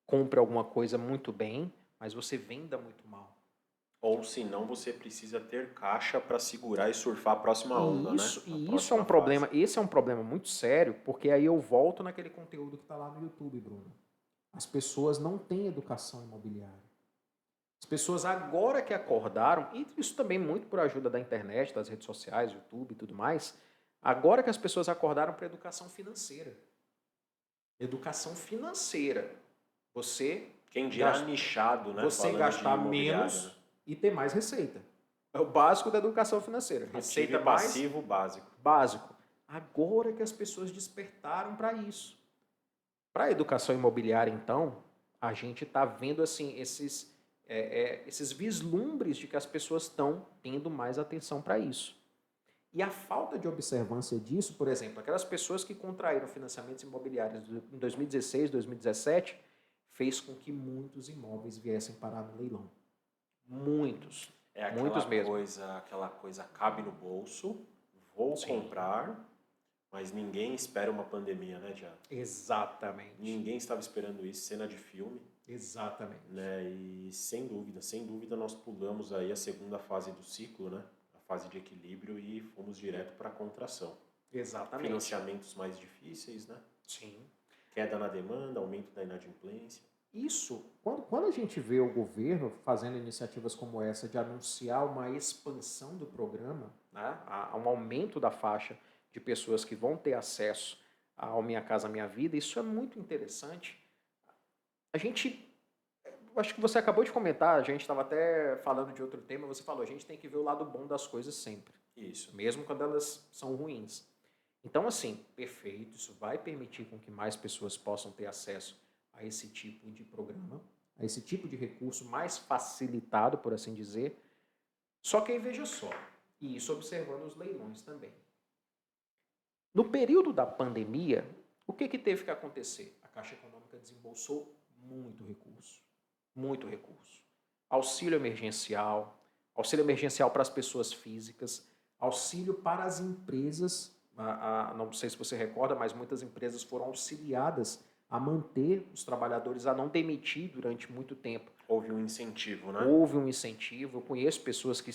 compre alguma coisa muito bem, mas você venda muito mal. Ou se não, você precisa ter caixa para segurar e surfar a próxima onda, né? E isso é um problema, esse é um problema muito sério, porque aí eu volto naquele conteúdo que está lá no YouTube, Bruno. As pessoas não têm educação imobiliária. As pessoas agora que acordaram, e isso também muito por ajuda da internet, das redes sociais, YouTube e tudo mais, agora que as pessoas acordaram para educação financeira. Educação financeira. Você... Quem dirá nichado, né? Você gastar menos... Né? E ter mais receita. É o básico da educação financeira. Receita ativo e passivo básico. Básico. Agora que as pessoas despertaram para isso. Para a educação imobiliária, então, a gente está vendo assim, esses vislumbres de que as pessoas estão tendo mais atenção para isso. E a falta de observância disso, por exemplo, aquelas pessoas que contraíram financiamentos imobiliários em 2016, 2017, fez com que muitos imóveis viessem parar no leilão. Muitos. Muitos mesmo. Aquela coisa cabe no bolso, vou comprar, mas ninguém espera uma pandemia, né, Thiago? Exatamente. Ninguém estava esperando isso, cena de filme. Exatamente. Né? E sem dúvida nós pulamos aí a segunda fase do ciclo, né? A fase de equilíbrio e fomos direto para a contração. Exatamente. Financiamentos mais difíceis, né? Sim. Queda na demanda, aumento da inadimplência. Isso, quando a gente vê o governo fazendo iniciativas como essa de anunciar uma expansão do programa, né, um aumento da faixa de pessoas que vão ter acesso ao Minha Casa Minha Vida, isso é muito interessante. Acho que você acabou de comentar, a gente estava até falando de outro tema, você falou, a gente tem que ver o lado bom das coisas sempre. Isso. Mesmo quando elas são ruins. Então, assim, perfeito, isso vai permitir com que mais pessoas possam ter acesso a esse tipo de programa, a esse tipo de recurso mais facilitado, por assim dizer. Só que aí veja só, e isso observando os leilões também. No período da pandemia, o que teve que acontecer? A Caixa Econômica desembolsou muito recurso. Muito recurso. Auxílio emergencial para as pessoas físicas, auxílio para as empresas. Não sei se você recorda, mas muitas empresas foram auxiliadas a manter os trabalhadores, a não demitir durante muito tempo. Houve um incentivo, né? Houve um incentivo. Eu conheço pessoas que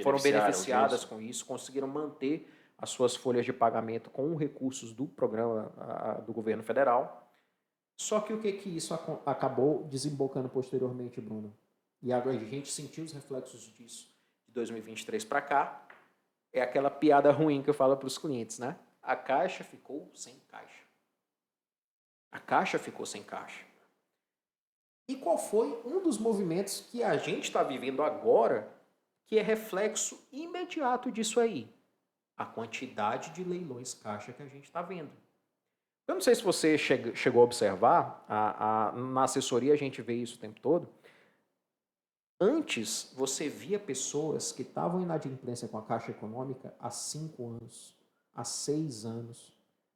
foram beneficiadas com isso, conseguiram manter as suas folhas de pagamento com recursos do programa do governo federal. Só que o que que isso acabou desembocando posteriormente, Bruno? E agora a gente sentiu os reflexos disso de 2023 para cá. É aquela piada ruim que eu falo para os clientes, né? A Caixa ficou sem caixa. A Caixa ficou sem caixa. E qual foi um dos movimentos que a gente está vivendo agora, que é reflexo imediato disso aí? A quantidade de leilões caixa que a gente está vendo. Eu não sei se você chegou a observar, na assessoria a gente vê isso o tempo todo. Antes, você via pessoas que estavam inadimplência com a Caixa Econômica há 5 anos, há 6 anos,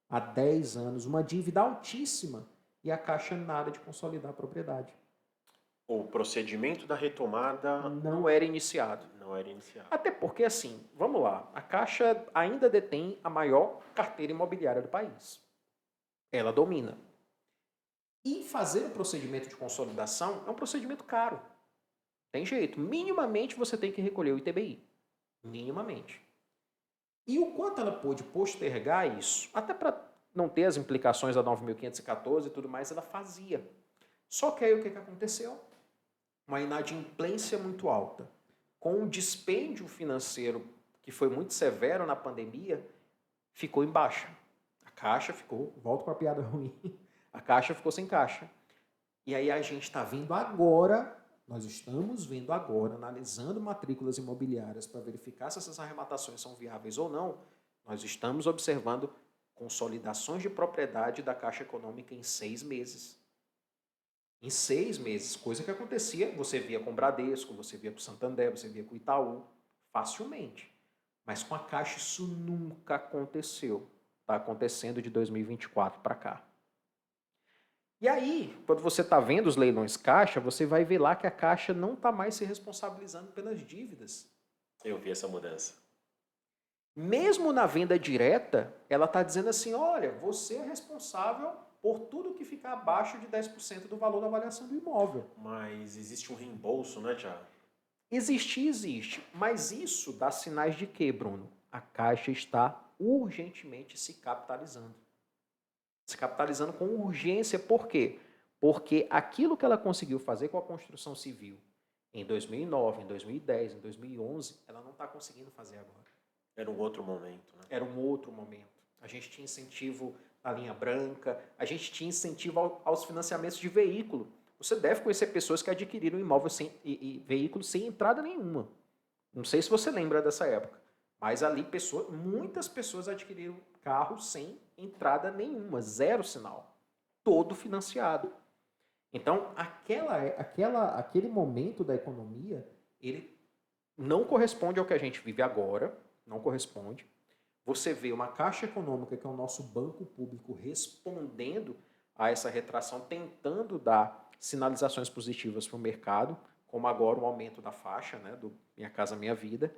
há 10 anos, uma dívida altíssima, e a Caixa nada de consolidar a propriedade. O procedimento da retomada Não era iniciado. não era iniciado. Até porque, assim, vamos lá, a Caixa ainda detém a maior carteira imobiliária do país. Ela domina. E fazer o procedimento de consolidação é um procedimento caro. Tem jeito. Minimamente você tem que recolher o ITBI. Minimamente. E o quanto ela pôde postergar isso, até para não ter as implicações da 9.514 e tudo mais, ela fazia. Só que aí o que aconteceu? Uma inadimplência muito alta. Com um dispêndio financeiro que foi muito severo na pandemia, ficou em baixa. A Caixa ficou, volto para a piada ruim, a Caixa ficou sem caixa. E aí a gente está vendo agora, nós estamos vendo agora, analisando matrículas imobiliárias para verificar se essas arrematações são viáveis ou não, nós estamos observando consolidações de propriedade da Caixa Econômica em 6 meses. Em 6 meses, coisa que acontecia, você via com o Bradesco, você via com o Santander, você via com o Itaú, facilmente. Mas com a Caixa isso nunca aconteceu. Está acontecendo de 2024 para cá. E aí, quando você está vendo os leilões Caixa, você vai ver lá que a Caixa não está mais se responsabilizando pelas dívidas. Eu vi essa mudança. Mesmo na venda direta, ela está dizendo assim, olha, você é responsável por tudo que ficar abaixo de 10% do valor da avaliação do imóvel. Mas existe um reembolso, né, Thiago? Existe, mas isso dá sinais de quê, Bruno? A Caixa está urgentemente se capitalizando. Se capitalizando com urgência, por quê? Porque aquilo que ela conseguiu fazer com a construção civil em 2009, em 2010, em 2011, ela não está conseguindo fazer agora. Era um outro momento, né? Era um outro momento. A gente tinha incentivo na linha branca, a gente tinha incentivo aos financiamentos de veículo. Você deve conhecer pessoas que adquiriram imóvel e veículos sem entrada nenhuma. Não sei se você lembra dessa época, mas ali muitas pessoas adquiriram carros sem entrada nenhuma, zero sinal, todo financiado. Então, aquele momento da economia, ele não corresponde ao que a gente vive agora, não corresponde. Você vê uma Caixa Econômica, que é o nosso banco público, respondendo a essa retração, tentando dar sinalizações positivas para o mercado, como agora o aumento da faixa, né, do Minha Casa Minha Vida.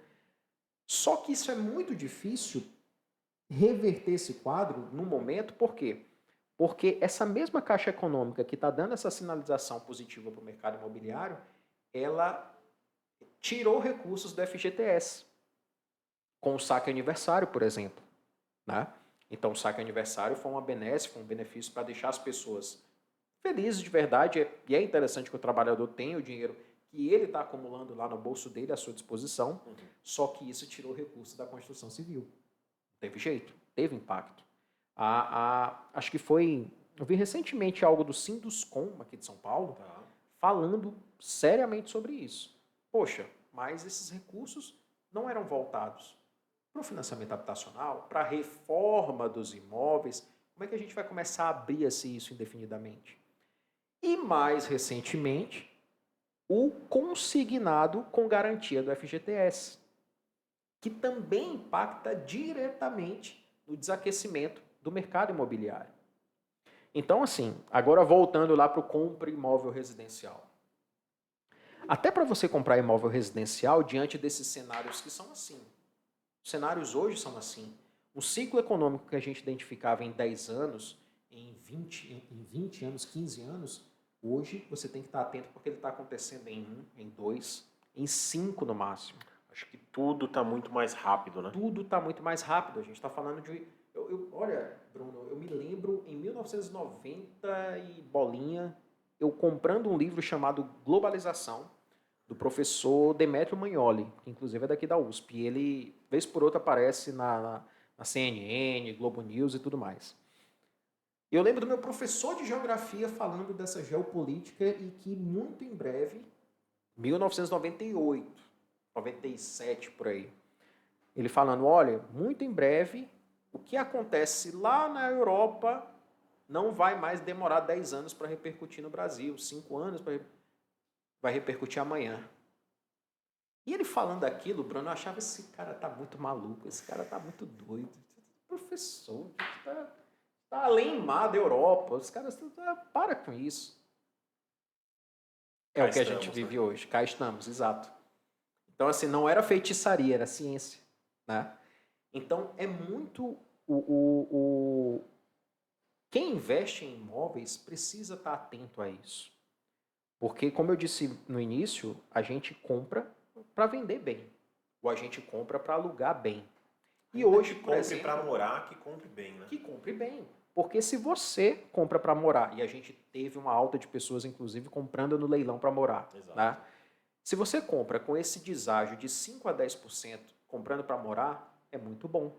Só que isso é muito difícil reverter esse quadro no momento, por quê? Porque essa mesma Caixa Econômica que está dando essa sinalização positiva para o mercado imobiliário, ela tirou recursos do FGTS, com o saque aniversário, por exemplo. Né? Então, o saque aniversário foi uma benesse, foi um benefício para deixar as pessoas felizes de verdade, e é interessante que o trabalhador tenha o dinheiro que ele está acumulando lá no bolso dele à sua disposição, só que isso tirou recursos da construção civil. Não teve jeito, teve impacto. Acho que foi, eu vi recentemente algo do Sinduscom, aqui de São Paulo, falando seriamente sobre isso. Poxa, mas esses recursos não eram voltados para o financiamento habitacional, para a reforma dos imóveis. Como é que a gente vai começar a abrir assim, isso indefinidamente? E mais recentemente, o consignado com garantia do FGTS, que também impacta diretamente no desaquecimento do mercado imobiliário. Então, assim, agora voltando lá para o compra imóvel residencial. Até para você comprar imóvel residencial, diante desses cenários que são assim. Os cenários hoje são assim. O ciclo econômico que a gente identificava em 10 anos, em 20 anos, 15 anos, hoje você tem que estar atento porque ele está acontecendo em 1, em 2, em 5 no máximo. Acho que tudo está muito mais rápido, né? Tudo está muito mais rápido. A gente está falando de... olha, Bruno, eu me lembro em 1990 e bolinha, eu comprando um livro chamado Globalização, do professor Demetrio Magnoli, que inclusive é daqui da USP. E ele, vez por outra, aparece na CNN, Globo News e tudo mais. Eu lembro do meu professor de geografia falando dessa geopolítica e que muito em breve, 1998, 97 por aí, ele falando, olha, muito em breve, o que acontece lá na Europa não vai mais demorar 10 anos para repercutir no Brasil, 5 anos vai repercutir amanhã. E ele falando aquilo, Bruno, eu achava esse cara tá muito maluco, esse cara tá muito doido. Professor, tá além mar da Europa, os caras para com isso. É Cá o que a estamos, gente vive né? hoje, cá estamos, exato. Então, assim, não era feitiçaria, era ciência, né? Então, é muito quem investe em imóveis precisa estar atento a isso. Porque, como eu disse no início, a gente compra para vender bem. Ou a gente compra para alugar bem. E hoje, que por compre exemplo, para morar, que compre bem, né? que compre bem. Porque se você compra para morar, e a gente teve uma alta de pessoas, inclusive, comprando no leilão para morar. Exato. Né? Se você compra com esse deságio de 5 a 10% comprando para morar, é muito bom.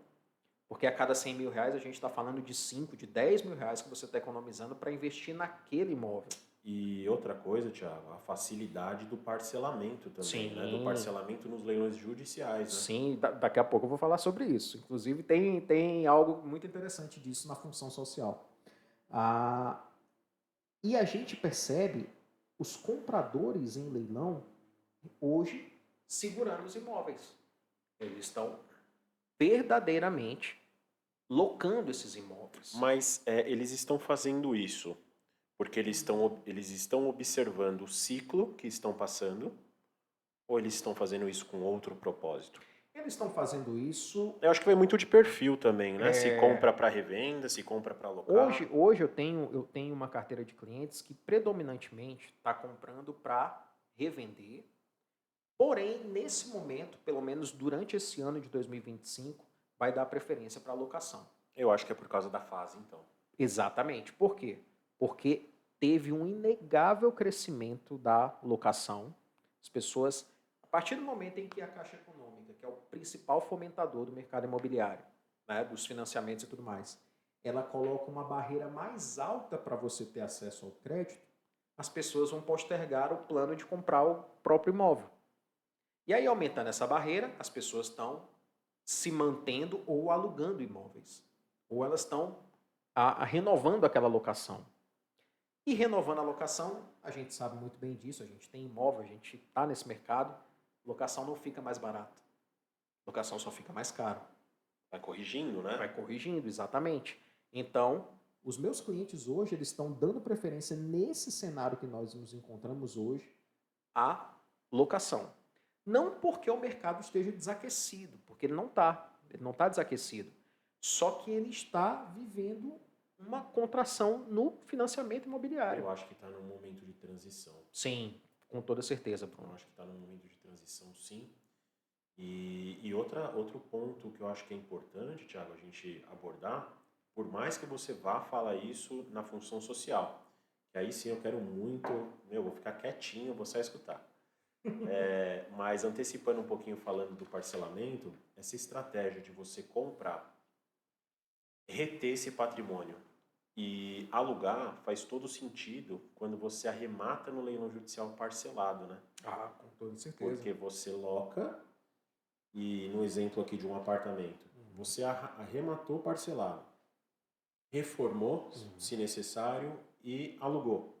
Porque a cada 100 mil reais a gente está falando de 5, de 10 mil reais que você está economizando para investir naquele imóvel. E outra coisa, Thiago, a facilidade do parcelamento também, né? Do parcelamento nos leilões judiciais, né? Sim, daqui a pouco eu vou falar sobre isso. Inclusive tem algo muito interessante disso na função social. E a gente percebe os compradores em leilão hoje segurando os imóveis. Eles estão verdadeiramente locando esses imóveis. Mas eles estão fazendo isso porque eles estão observando o ciclo que estão passando ou eles estão fazendo isso com outro propósito? Eles estão fazendo isso. Eu acho que vai muito de perfil também, né? Se compra para revenda, se compra para alocar. Hoje eu tenho uma carteira de clientes que predominantemente está comprando para revender. Porém, nesse momento, pelo menos durante esse ano de 2025, vai dar preferência para alocação. Eu acho que é por causa da fase, então. Exatamente. Por quê? Porque teve um inegável crescimento da locação. As pessoas, a partir do momento em que a Caixa Econômica, que é o principal fomentador do mercado imobiliário, né, dos financiamentos e tudo mais, ela coloca uma barreira mais alta para você ter acesso ao crédito, as pessoas vão postergar o plano de comprar o próprio imóvel. E aí, aumentando essa barreira, as pessoas estão se mantendo ou alugando imóveis. Ou elas estão renovando aquela locação. E renovando a locação, a gente sabe muito bem disso, a gente tem imóvel, a gente está nesse mercado, locação não fica mais barata. Locação só fica mais caro. Vai corrigindo, né? Vai corrigindo, exatamente. Então, os meus clientes hoje, eles estão dando preferência nesse cenário que nós nos encontramos hoje, à locação. Não porque o mercado esteja desaquecido, porque ele não está desaquecido. Só que ele está vivendo uma contração no financiamento imobiliário. Eu acho que está num momento de transição. Sim, com toda certeza, Bruno. Eu acho que está num momento de transição, sim. E outro ponto que eu acho que é importante, Thiago, a gente abordar, por mais que você vá falar isso na função social, que aí sim eu quero muito, vou ficar quietinho, vou só escutar. Mas antecipando um pouquinho falando do parcelamento, essa estratégia de você comprar, reter esse patrimônio e alugar faz todo sentido quando você arremata no leilão judicial parcelado, né? Ah, com toda certeza. Porque você loca e no exemplo aqui de um apartamento, você arrematou parcelado, reformou, se necessário, e alugou.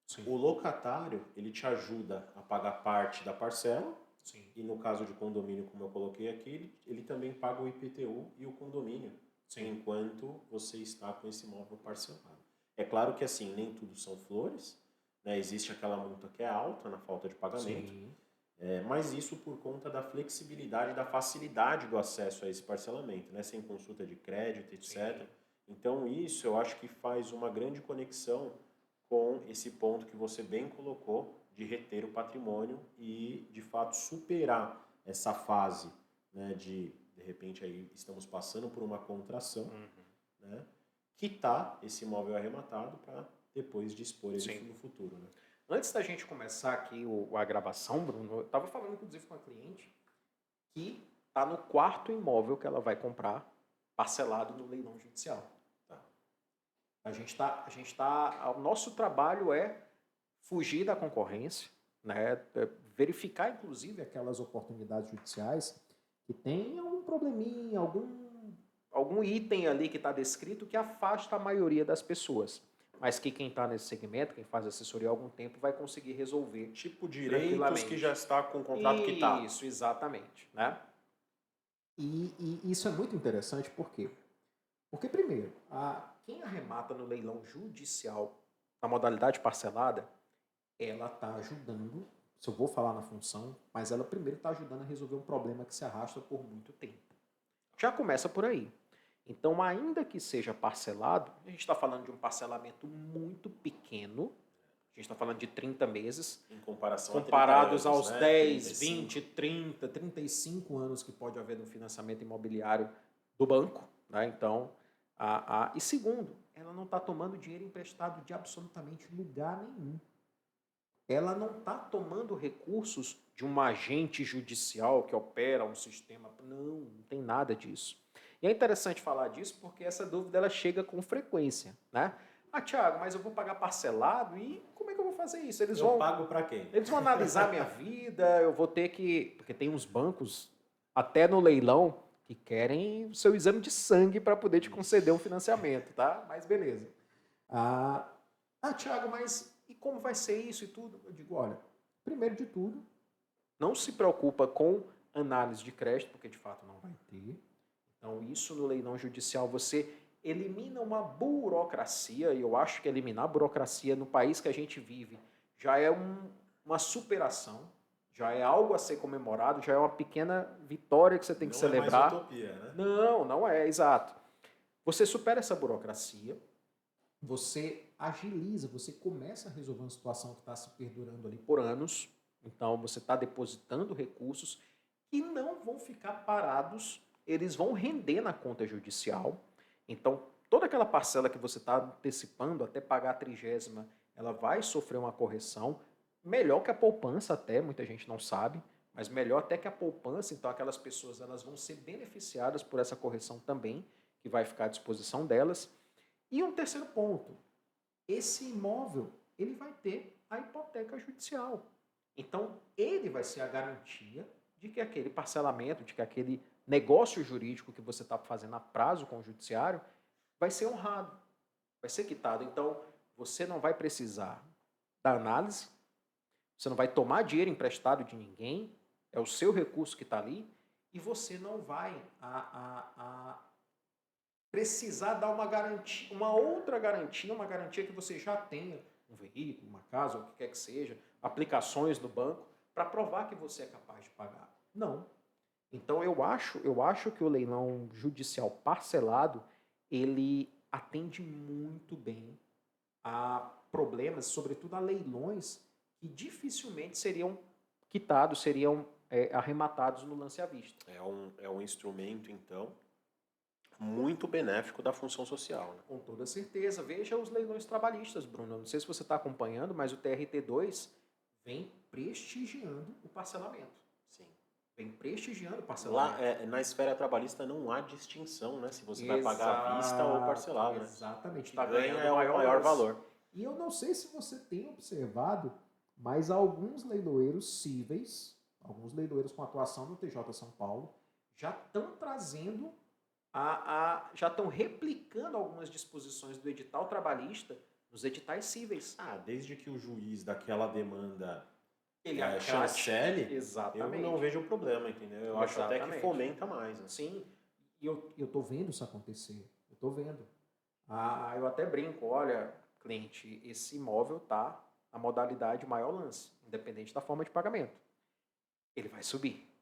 Sim. O locatário, ele te ajuda a pagar parte da parcela. Sim. E no caso de condomínio, como eu coloquei aqui, ele também paga o IPTU e o condomínio. Sim. Enquanto você está com esse imóvel parcelado. É claro que assim, nem tudo são flores, né? Existe aquela multa que é alta na falta de pagamento. Sim. Mas isso por conta da flexibilidade, da facilidade do acesso a esse parcelamento, né? Sem consulta de crédito, etc. Sim. Então isso eu acho que faz uma grande conexão com esse ponto que você bem colocou de reter o patrimônio e, de fato, superar essa fase, né, de repente, aí estamos passando por uma contração né, quitar esse imóvel arrematado para depois dispor ele no futuro. Né? Antes da gente começar aqui a gravação, Bruno, eu estava falando inclusive com a cliente que está no quarto imóvel que ela vai comprar parcelado no leilão judicial. Tá? O nosso trabalho é fugir da concorrência, né? Verificar inclusive aquelas oportunidades judiciais que tem algum probleminha, algum item ali que está descrito que afasta a maioria das pessoas. Mas que quem está nesse segmento, quem faz assessoria há algum tempo, vai conseguir resolver. Tipo direitos que já está com o contrato quitado. Isso, exatamente. Né? E isso é muito interessante, por quê? Porque, primeiro, quem arremata no leilão judicial, na modalidade parcelada, ela está ajudando, se eu vou falar na função, mas ela primeiro está ajudando a resolver um problema que se arrasta por muito tempo. Já começa por aí. Então, ainda que seja parcelado, a gente está falando de um parcelamento muito pequeno, a gente está falando de 30 meses, em comparação comparados a 30 anos, aos né? 10, 35. 20, 30, 35 anos que pode haver no financiamento imobiliário do banco. Né? Então, e segundo, ela não está tomando dinheiro emprestado de absolutamente lugar nenhum. Ela não está tomando recursos de um agente judicial que opera um sistema. Não tem nada disso. E é interessante falar disso porque essa dúvida ela chega com frequência, né? Thiago, mas eu vou pagar parcelado e como é que eu vou fazer isso? Eu pago para quem? Eles vão analisar minha vida, eu vou ter que... Porque tem uns bancos, até no leilão, que querem o seu exame de sangue para poder te conceder um financiamento, tá? Mas beleza. Thiago, mas e como vai ser isso e tudo? Eu digo, olha, primeiro de tudo, não se preocupa com análise de crédito, porque de fato não vai ter. Então, isso no leilão judicial, você elimina uma burocracia, e eu acho que eliminar a burocracia no país que a gente vive já é uma superação, já é algo a ser comemorado, já é uma pequena vitória que você tem que celebrar. Não é mais utopia, né? Não é, exato. Você supera essa burocracia, você agiliza, você começa a resolver uma situação que está se perdurando ali por anos, então você está depositando recursos que não vão ficar parados, eles vão render na conta judicial. Então, toda aquela parcela que você está antecipando até pagar a 30ª, ela vai sofrer uma correção, melhor que a poupança até, muita gente não sabe, mas melhor até que a poupança, então aquelas pessoas elas vão ser beneficiadas por essa correção também, que vai ficar à disposição delas. E um terceiro ponto, esse imóvel ele vai ter a hipoteca judicial. Então, ele vai ser a garantia de que aquele parcelamento, de que aquele negócio jurídico que você está fazendo a prazo com o judiciário vai ser honrado, vai ser quitado. Então, você não vai precisar da análise, você não vai tomar dinheiro emprestado de ninguém, é o seu recurso que está ali, e você não vai precisar dar uma garantia, uma outra garantia, uma garantia que você já tenha, um veículo, uma casa, o que quer que seja, aplicações no banco, para provar que você é capaz de pagar. Não. Então eu acho que o leilão judicial parcelado, ele atende muito bem a problemas, sobretudo a leilões que dificilmente seriam quitados, seriam arrematados no lance à vista. É um instrumento, então, muito benéfico da função social. Né? Com toda certeza. Veja os leilões trabalhistas, Bruno. Não sei se você está acompanhando, mas o TRT2 vem prestigiando o parcelamento. Sim. Vem prestigiando o parcelamento. Lá, na esfera trabalhista, não há distinção, né? Se você vai pagar à vista ou parcelado. Exatamente. Né? Ganha é o maior valor. E eu não sei se você tem observado, mas alguns leiloeiros cíveis, alguns leiloeiros com atuação no TJ São Paulo, já estão trazendo, já estão replicando algumas disposições do edital trabalhista nos editais cíveis. Desde que o juiz daquela demanda ele chancele, exatamente. Eu não vejo o problema, entendeu? Eu acho até que fomenta mais. Né? Sim, e eu estou vendo isso acontecer, eu estou vendo. Eu até brinco, olha, cliente, esse imóvel tá a modalidade maior lance, independente da forma de pagamento. Ele vai subir.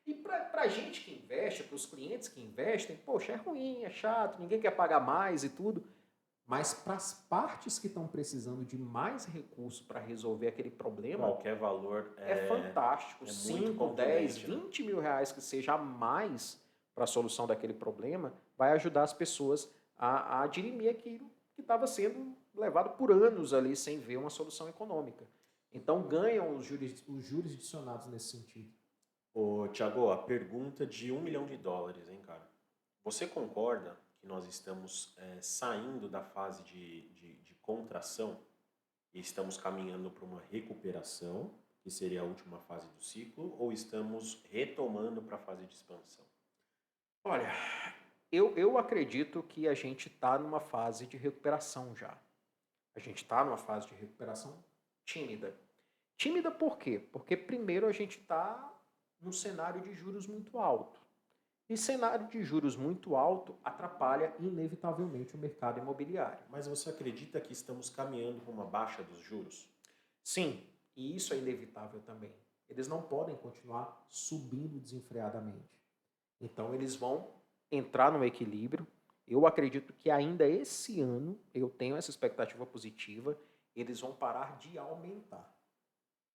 E para a gente que investe, para os clientes que investem, poxa, é ruim, é chato, ninguém quer pagar mais e tudo. Mas para as partes que estão precisando de mais recurso para resolver aquele problema, qualquer valor é fantástico. 5, 10, 20 mil reais que seja a mais para a solução daquele problema, vai ajudar as pessoas a dirimir aquilo que estava sendo levado por anos ali sem ver uma solução econômica. Então ganham os jurisdicionados nesse sentido. Ô, Thiago, a pergunta de US$ 1 milhão, hein, cara? Você concorda que nós estamos saindo da fase de contração e estamos caminhando para uma recuperação, que seria a última fase do ciclo, ou estamos retomando para a fase de expansão? Olha, eu acredito que a gente está numa fase de recuperação já. A gente está numa fase de recuperação tímida. Tímida por quê? Porque primeiro a gente está num cenário de juros muito alto. E cenário de juros muito alto atrapalha inevitavelmente o mercado imobiliário. Mas você acredita que estamos caminhando para uma baixa dos juros? Sim, e isso é inevitável também. Eles não podem continuar subindo desenfreadamente. Então eles vão entrar no equilíbrio. Eu acredito que ainda esse ano, eu tenho essa expectativa positiva, eles vão parar de aumentar.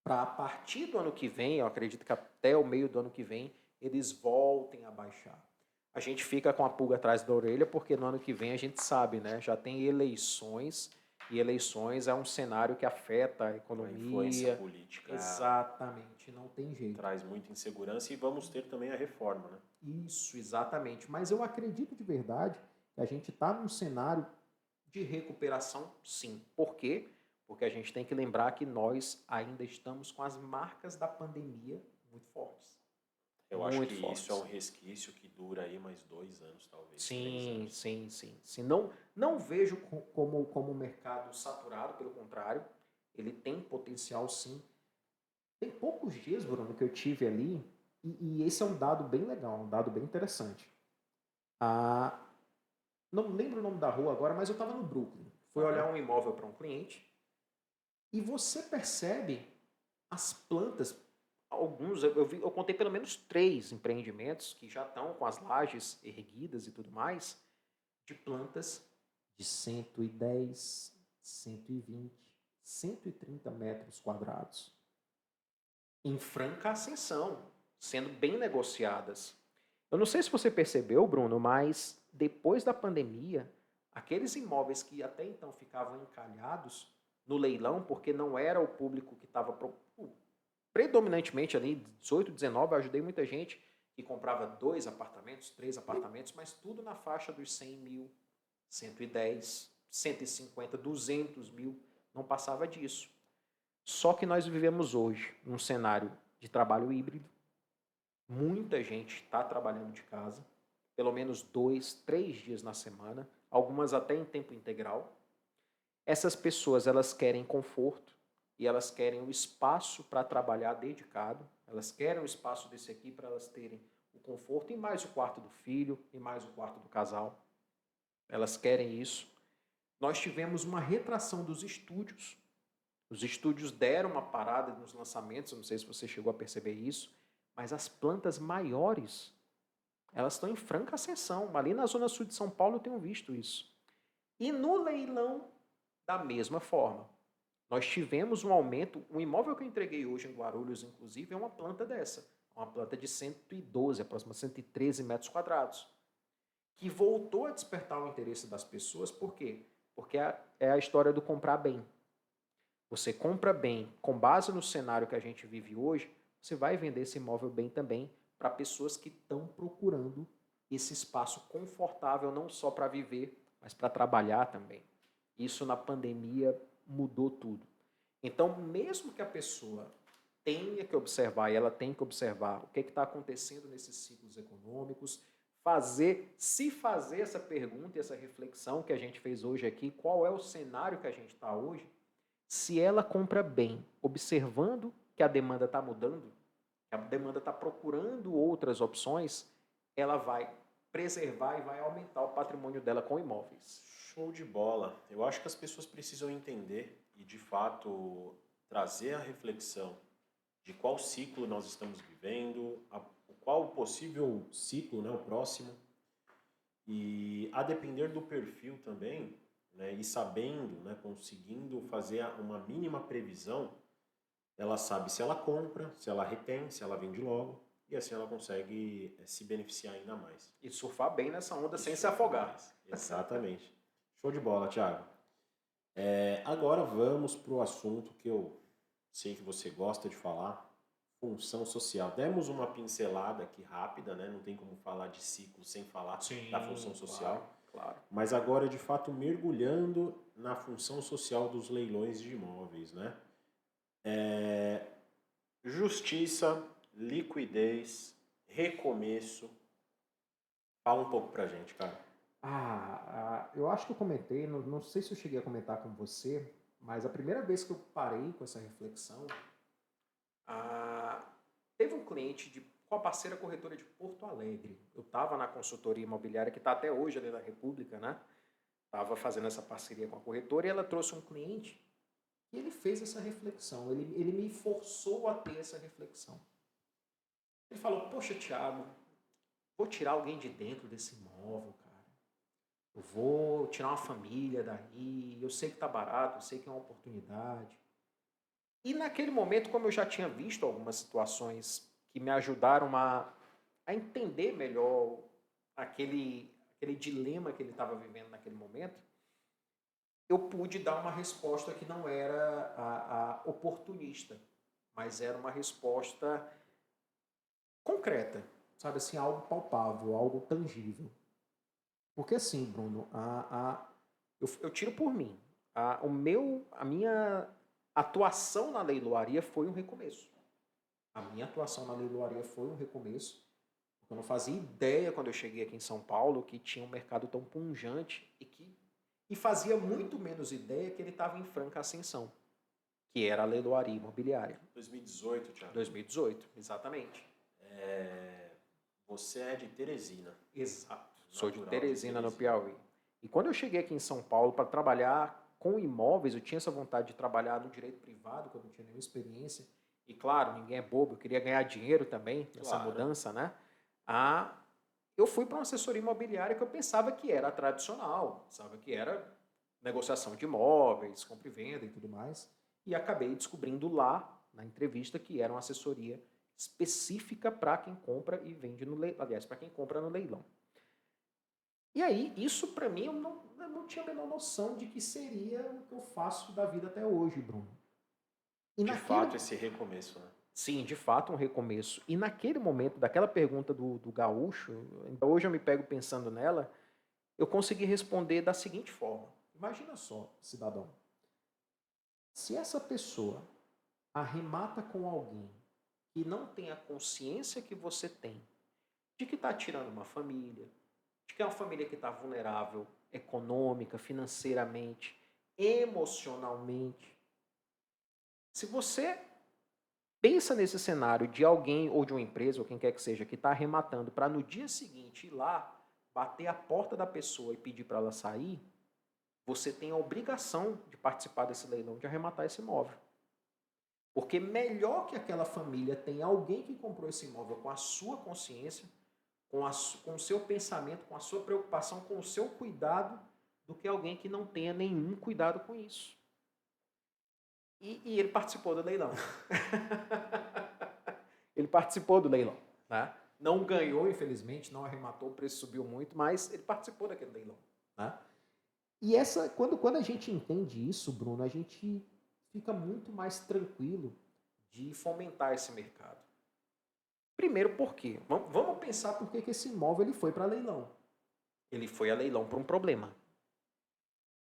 Para a partir do ano que vem, eu acredito que até o meio do ano que vem, eles voltem a baixar. A gente fica com a pulga atrás da orelha, porque no ano que vem a gente sabe, né? Já tem eleições, e eleições é um cenário que afeta a economia. A influência política. Exatamente, não tem jeito. Traz muita insegurança e vamos ter também a reforma, né? Isso, exatamente. Mas eu acredito de verdade que a gente está num cenário de recuperação, sim. Por quê? Porque a gente tem que lembrar que nós ainda estamos com as marcas da pandemia muito fortes. Eu acho que isso é um resquício que dura aí mais 2 anos, talvez. Sim, sim, sim, sim. Não vejo como o mercado saturado, pelo contrário, ele tem potencial sim. Tem poucos dias, Bruno, que eu tive ali, e esse é um dado bem legal, um dado bem interessante. Não lembro o nome da rua agora, mas eu estava no Brooklyn. Fui olhar um imóvel para um cliente, e você percebe as plantas, alguns, eu contei pelo menos 3 empreendimentos que já estão com as lajes erguidas e tudo mais, de plantas de 110, 120, 130 metros quadrados. Em franca ascensão, sendo bem negociadas. Eu não sei se você percebeu, Bruno, mas depois da pandemia, aqueles imóveis que até então ficavam encalhados no leilão, porque não era o público que estava predominantemente ali, 18, 19, eu ajudei muita gente que comprava 2 apartamentos, 3 apartamentos, mas tudo na faixa dos 100 mil, 110, 150, 200 mil, não passava disso. Só que nós vivemos hoje num cenário de trabalho híbrido, muita gente está trabalhando de casa, pelo menos 2, 3 dias na semana, algumas até em tempo integral. Essas pessoas, elas querem conforto e elas querem um espaço para trabalhar dedicado, elas querem um espaço desse aqui para elas terem o conforto e mais o quarto do filho e mais o quarto do casal. Elas querem isso. Nós tivemos uma retração dos estúdios. Os estúdios deram uma parada nos lançamentos, eu não sei se você chegou a perceber isso, mas as plantas maiores, elas estão em franca ascensão. Ali na zona sul de São Paulo eu tenho visto isso. E no leilão, da mesma forma. Nós tivemos um aumento, o imóvel que eu entreguei hoje em Guarulhos, inclusive, é uma planta dessa. Uma planta de 112, aproximadamente 113 metros quadrados. Que voltou a despertar o interesse das pessoas, por quê? Porque é a história do comprar bem. Você compra bem, com base no cenário que a gente vive hoje, você vai vender esse imóvel bem também para pessoas que estão procurando esse espaço confortável, não só para viver, mas para trabalhar também. Isso na pandemia mudou tudo. Então, mesmo que a pessoa tenha que observar, e ela tem que observar o que está acontecendo nesses ciclos econômicos, se fazer essa pergunta e essa reflexão que a gente fez hoje aqui, qual é o cenário que a gente está hoje, se ela compra bem, observando que a demanda está mudando, que a demanda está procurando outras opções, ela vai preservar e vai aumentar o patrimônio dela com imóveis. Show de bola. Eu acho que as pessoas precisam entender e, de fato, trazer a reflexão de qual ciclo nós estamos vivendo, qual o possível ciclo, né, o próximo. E a depender do perfil também, né, e sabendo, né, conseguindo fazer uma mínima previsão, ela sabe se ela compra, se ela retém, se ela vende logo. e assim ela consegue se beneficiar ainda mais. E surfar bem nessa onda sem se afogar. Exatamente. Show de bola, Thiago. Agora vamos para o assunto que eu sei que você gosta de falar, função social. Demos uma pincelada aqui rápida, né? Não tem como falar de ciclo sem falar da função social. Claro. Mas agora, de fato, mergulhando na função social dos leilões de imóveis, né? Justiça, liquidez, recomeço. Fala um pouco pra gente, cara. Eu acho que eu comentei, não sei se eu cheguei a comentar com você, mas a primeira vez que eu parei com essa reflexão, teve um cliente com a parceira corretora de Porto Alegre. Eu estava na consultoria imobiliária, que está até hoje ali na República, né? Estava fazendo essa parceria com a corretora e ela trouxe um cliente e ele fez essa reflexão. Ele me forçou a ter essa reflexão. Ele falou, poxa, Thiago, vou tirar alguém de dentro desse imóvel, cara. Eu vou tirar uma família daí, eu sei que tá barato, eu sei que é uma oportunidade. E naquele momento, como eu já tinha visto algumas situações que me ajudaram a entender melhor aquele dilema que ele estava vivendo naquele momento, eu pude dar uma resposta que não era a oportunista, mas era uma resposta concreta, sabe assim, algo palpável, algo tangível. Porque assim, Bruno, eu tiro por mim. A minha atuação na leiloaria foi um recomeço. A minha atuação na leiloaria foi um recomeço. Porque eu não fazia ideia, quando eu cheguei aqui em São Paulo, que tinha um mercado tão pujante e fazia muito menos ideia que ele estava em franca ascensão, que era a leiloaria imobiliária. 2018, Thiago. 2018, exatamente. Você é de Teresina. Exato. Sou de Teresina, no Piauí. E quando eu cheguei aqui em São Paulo para trabalhar com imóveis, eu tinha essa vontade de trabalhar no direito privado, que eu não tinha nenhuma experiência. E claro, ninguém é bobo, eu queria ganhar dinheiro também nessa mudança, né? Eu fui para uma assessoria imobiliária que eu pensava que era tradicional, pensava que era negociação de imóveis, compra e venda e tudo mais. E acabei descobrindo lá, na entrevista, que era uma assessoria específica para quem compra e vende no leilão. Aliás, para quem compra no leilão. E aí, isso para mim, eu não tinha a menor noção de que seria o que eu faço da vida até hoje, Bruno. De fato, esse recomeço, né? Sim, de fato, um recomeço. E naquele momento, daquela pergunta do gaúcho, hoje eu me pego pensando nela, eu consegui responder da seguinte forma. Imagina só, cidadão. Se essa pessoa arremata com alguém que não tem a consciência que você tem de que está tirando uma família, de que é uma família que está vulnerável econômica, financeiramente, emocionalmente. Se você pensa nesse cenário de alguém ou de uma empresa, ou quem quer que seja, que está arrematando para no dia seguinte ir lá, bater a porta da pessoa e pedir para ela sair, você tem a obrigação de participar desse leilão, de arrematar esse imóvel. Porque melhor que aquela família tenha alguém que comprou esse imóvel com a sua consciência, com o seu pensamento, com a sua preocupação, com o seu cuidado, do que alguém que não tenha nenhum cuidado com isso. E ele participou do leilão. Ele participou do leilão. Né? Não ganhou, infelizmente, não arrematou, o preço subiu muito, mas ele participou daquele leilão. Né? E quando a gente entende isso, Bruno, a gente fica muito mais tranquilo de fomentar esse mercado. Primeiro, por quê? Vamos pensar por que esse imóvel ele foi para leilão. Ele foi a leilão por um problema.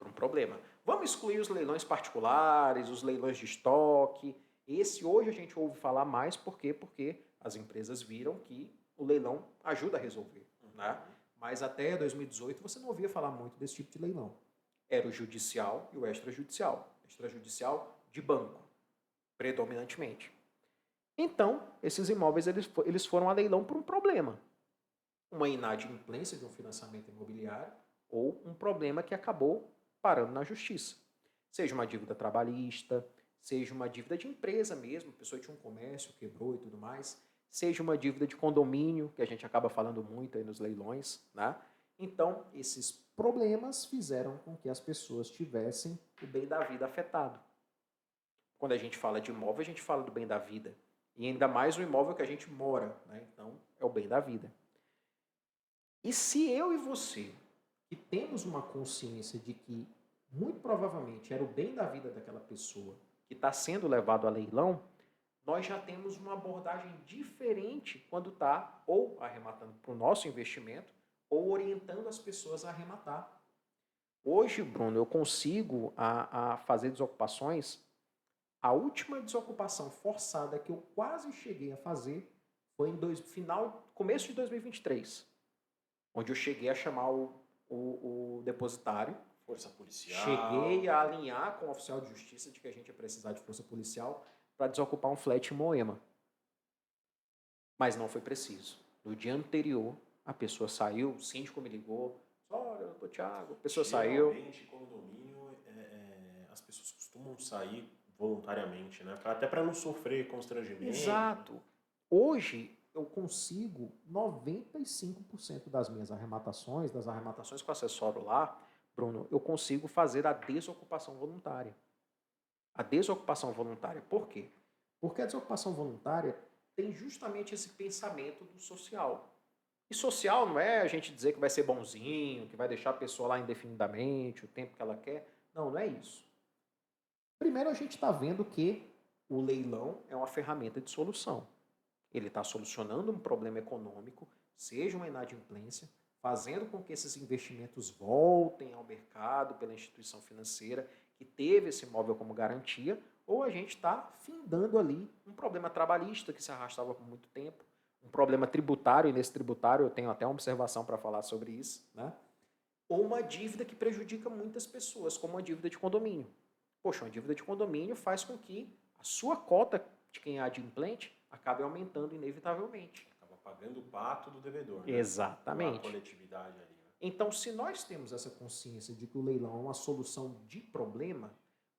Por um problema. Vamos excluir os leilões particulares, os leilões de estoque. Esse hoje a gente ouve falar mais, por quê? Porque as empresas viram que o leilão ajuda a resolver. Né? Mas até 2018 você não ouvia falar muito desse tipo de leilão. Era o judicial e o extrajudicial. Extrajudicial de banco, predominantemente. Então, esses imóveis eles foram a leilão por um problema. Uma inadimplência de um financiamento imobiliário ou um problema que acabou parando na justiça. Seja uma dívida trabalhista, seja uma dívida de empresa mesmo, a pessoa tinha um comércio, quebrou e tudo mais, seja uma dívida de condomínio, que a gente acaba falando muito aí nos leilões, né? Então, esses problemas fizeram com que as pessoas tivessem o bem da vida afetado. Quando a gente fala de imóvel, a gente fala do bem da vida. E ainda mais o imóvel que a gente mora, né? Então, é o bem da vida. E se eu e você, que temos uma consciência de que muito provavelmente era o bem da vida daquela pessoa que está sendo levado a leilão, nós já temos uma abordagem diferente quando está ou arrematando para o nosso investimento ou orientando as pessoas a arrematar. Hoje, Bruno, eu consigo a fazer desocupações. A última desocupação forçada que eu quase cheguei a fazer foi em começo de 2023, onde eu cheguei a chamar o depositário. Força policial. Cheguei a alinhar com o oficial de justiça de que a gente ia precisar de força policial para desocupar um flat em Moema. Mas não foi preciso. No dia anterior, a pessoa saiu, o síndico me ligou, olha, doutor Thiago, a pessoa saiu. Geralmente, condomínio, as pessoas costumam sair voluntariamente, né? Até para não sofrer constrangimento. Exato. Hoje, eu consigo 95% das minhas arrematações, das arrematações que eu assessoro lá, Bruno, eu consigo fazer a desocupação voluntária. A desocupação voluntária. Por quê? Porque a desocupação voluntária tem justamente esse pensamento do social. E social não é a gente dizer que vai ser bonzinho, que vai deixar a pessoa lá indefinidamente, o tempo que ela quer. Não, não é isso. Primeiro, a gente está vendo que o leilão é uma ferramenta de solução. Ele está solucionando um problema econômico, seja uma inadimplência, fazendo com que esses investimentos voltem ao mercado pela instituição financeira que teve esse imóvel como garantia, ou a gente está findando ali um problema trabalhista que se arrastava por muito tempo, um problema tributário, e nesse tributário eu tenho até uma observação para falar sobre isso, né? Ou uma dívida que prejudica muitas pessoas, como a dívida de condomínio. Poxa, uma dívida de condomínio faz com que a sua cota de quem é adimplente acabe aumentando inevitavelmente. Acaba pagando o pato do devedor, né? Exatamente. A coletividade ali, né? Então, se nós temos essa consciência de que o leilão é uma solução de problema,